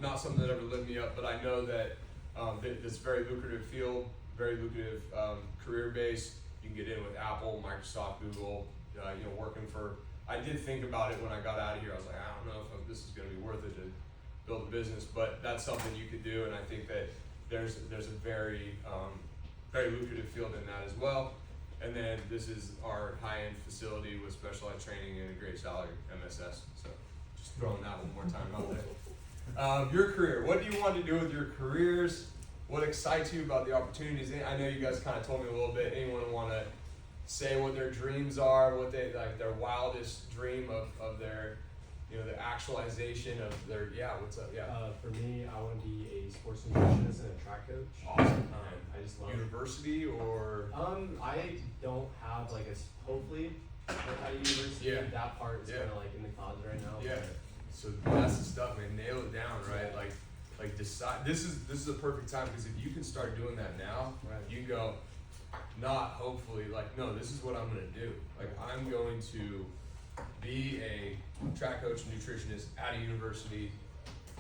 not something that ever lit me up, but I know that it's a very lucrative field, very lucrative career base. You can get in with Apple, Microsoft, Google, you know, working for, I did think about it when I got out of here. I was like, I don't know if this is gonna be worth it to build a business, but that's something you could do, and I think that there's a very lucrative field in that as well. And then this is our high-end facility with specialized training and a great salary, MSS. So just throwing that one more time out there. Your career, what do you want to do with your careers? What excites you about the opportunities? I know you guys kind of told me a little bit. Anyone want to say what their dreams are, what they like, their wildest dream of their, you know, the actualization of their, yeah, what's up? Yeah. For me, I want to be a sports nutritionist and a track coach. Awesome. I just love University or? I don't have like hopefully like at university. Yeah. That part is Yeah. kind of like in the closet right now. Yeah. So that's the stuff, man. Nail it down, right? Like decide. This is a perfect time, because if you can start doing that now, Right. you can go. Not hopefully, like, no, this is what I'm gonna do. Like, I'm going to be a track coach, nutritionist at a university.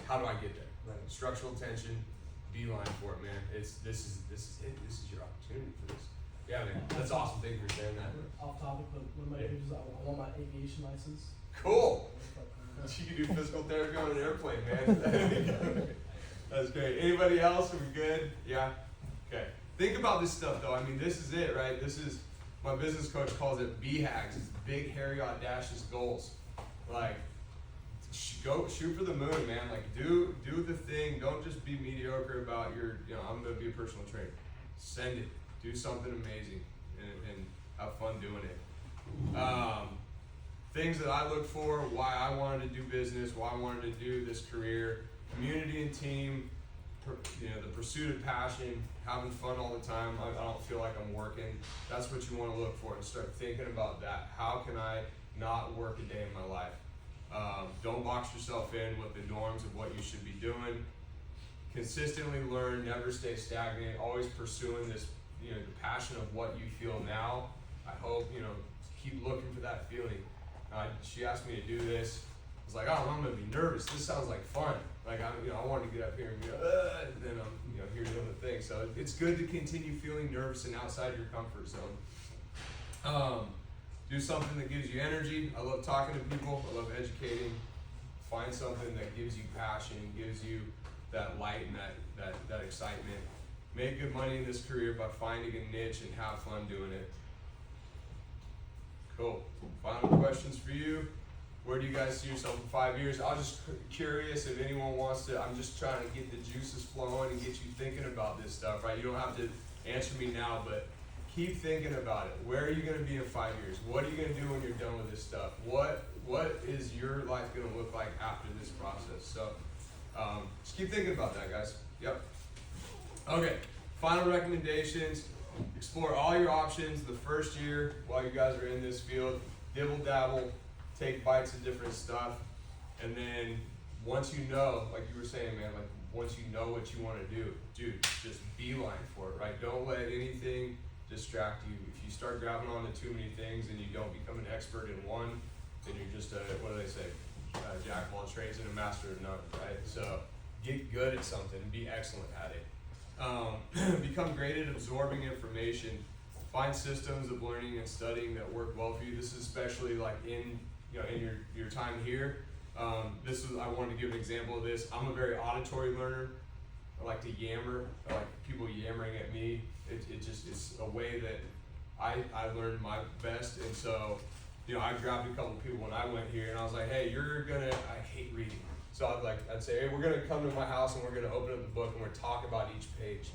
How do I get there? Right. Structural tension, beeline for it, man. This is it. This is your opportunity for this. Yeah, man. That's awesome. Thank you for saying that. Off topic, but one of my dreams is I want my aviation license. Cool. You can do physical therapy on an airplane, man. That's great. Anybody else? Are we good? Yeah? Okay. Think about this stuff, though. I mean, this is it, right? This is, my business coach calls it BHAGs. It's big, hairy, audacious goals. Like, go shoot for the moon, man. Like, do the thing. Don't just be mediocre about your, you know, I'm going to be a personal trainer. Send it. Do something amazing and have fun doing it. Things that I look for, why I wanted to do business, why I wanted to do this career, community and team, you know, the pursuit of passion, having fun all the time. I don't feel like I'm working. That's what you want to look for, and start thinking about that. How can I not work a day in my life? Don't box yourself in with the norms of what you should be doing. Consistently learn, never stay stagnant, always pursuing this, you know, the passion of what you feel now. I hope, you know, keep looking for that feeling. She asked me to do this. I was like, oh, I'm gonna be nervous. This sounds like fun. Like, I wanted to get up here and be like, and then I'm, you know, here doing the thing. So it's good to continue feeling nervous and outside your comfort zone. Do something that gives you energy. I love talking to people. I love educating. Find something that gives you passion, gives you that light and that excitement. Make good money in this career by finding a niche and have fun doing it. Cool. Final questions for you. Where do you guys see yourself in 5 years? I'm just curious if anyone wants to. I'm just trying to get the juices flowing and get you thinking about this stuff, right? You don't have to answer me now, but keep thinking about it. Where are you going to be in 5 years? What are you going to do when you're done with this stuff? What is your life going to look like after this process? So just keep thinking about that, guys. Yep. Okay, final recommendations. Explore all your options the first year while you guys are in this field. Dibble dabble, take bites of different stuff, and then once you know, like you were saying, man, like once you know what you want to do, dude, just beeline for it, right? Don't let anything distract you. If you start grabbing onto too many things and you don't become an expert in one, then you're just a, what do they say, jack of all trades and a master of none, right? So get good at something, be excellent at it. Become great at absorbing information. Find systems of learning and studying that work well for you. This is especially like in your time here. I wanted to give an example of this. I'm a very auditory learner. I like to yammer. I like people yammering at me. It's a way that I learned my best. And so, I grabbed a couple people when I went here, and I was like, hey, I hate reading. So I'd say, hey, we're gonna come to my house and we're gonna open up the book and we're talking about each page,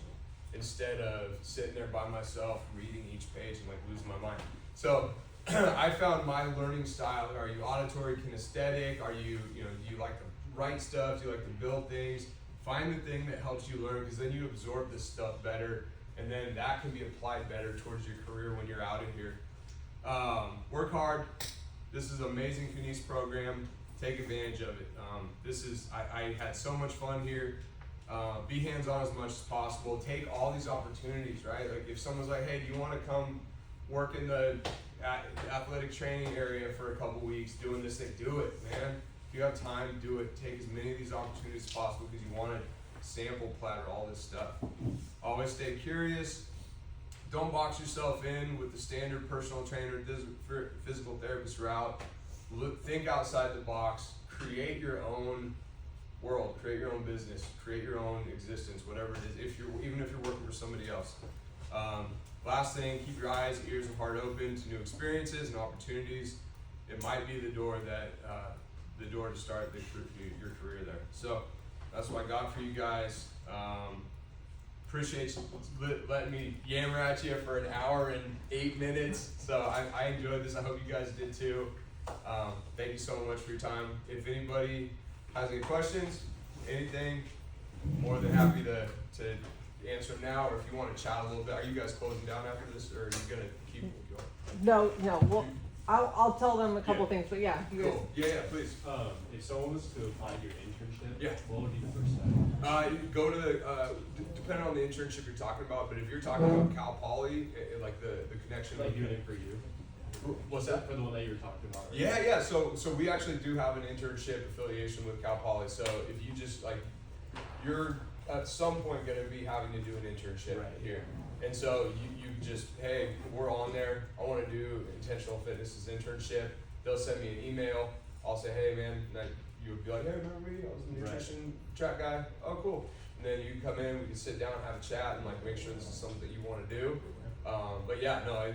instead of sitting there by myself reading each page and like losing my mind. So I found my learning style. Are you auditory, kinesthetic? Are you, do you like to write stuff? Do you like to build things? Find the thing that helps you learn, because then you absorb this stuff better, and then that can be applied better towards your career when you're out of here. Work hard. This is an amazing Kines program. Take advantage of it. I had so much fun here. Be hands-on as much as possible. Take all these opportunities, right? Like if someone's like, hey, do you want to come work in the athletic training area for a couple weeks doing this thing? Do it, man. If you have time, do it. Take as many of these opportunities as possible, because you want to sample platter all this stuff. Always stay curious. Don't box yourself in with the standard personal trainer, physical therapist route. Think outside the box. Create your own world. Create your own business. Create your own existence, whatever it is. Even if you're working for somebody else. Last thing, keep your eyes, ears, and heart open to new experiences and opportunities. It might be the door to start your career there. So that's what I got for you guys. Appreciate you letting me yammer at you for an hour and 8 minutes. So I enjoyed this. I hope you guys did too. Thank you so much for your time. If anybody has any questions, anything, more than happy to answer them now, or if you want to chat a little bit. Are you guys closing down after this, or are you gonna keep going? No. Well, I'll tell them a couple things, but yeah. You guys. Cool. Yeah, please. If someone was to apply to your internship, Yeah. what would be the first step? You go to depending on the internship you're talking about, but if you're talking about Cal Poly, like the connection. Like doing it for you? What's that? For the one that you were talking about. Right? Yeah. So we actually do have an internship affiliation with Cal Poly. So if you just you're at some point going to be having to do an internship here, and so you just, hey, we're on there. I want to do intentional fitness as internship. They'll send me an email. I'll say, hey man, and you would be like, hey, remember me? I was a nutrition track guy. Oh, cool. And then you come in, we can sit down, have a chat, and make sure this is something that you want to do. But yeah, no,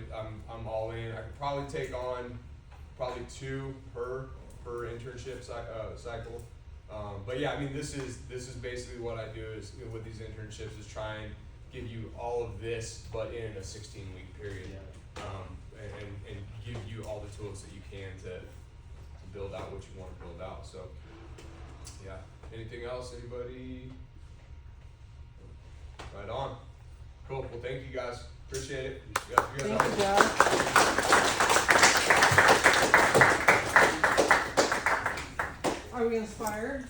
I'm all in. I could probably take on 2 per internship cycle. But yeah, I mean, this is basically what I do is with these internships is try and give you all of this, but in a 16-week period, and give you all the tools that you can to build out what you want to build out. So yeah, anything else? Anybody? Right on. Cool. Well, thank you guys. Appreciate it. You guys Thank you, Joe. Are we inspired?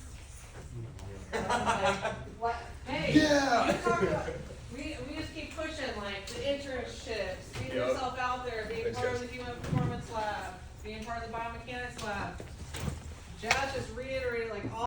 What? Hey, Yeah. you talk about, we just keep pushing the internships, getting Yep. yourself out there, being Thanks, part of guys. the human performance lab, being part of the biomechanics lab. Jazz just reiterated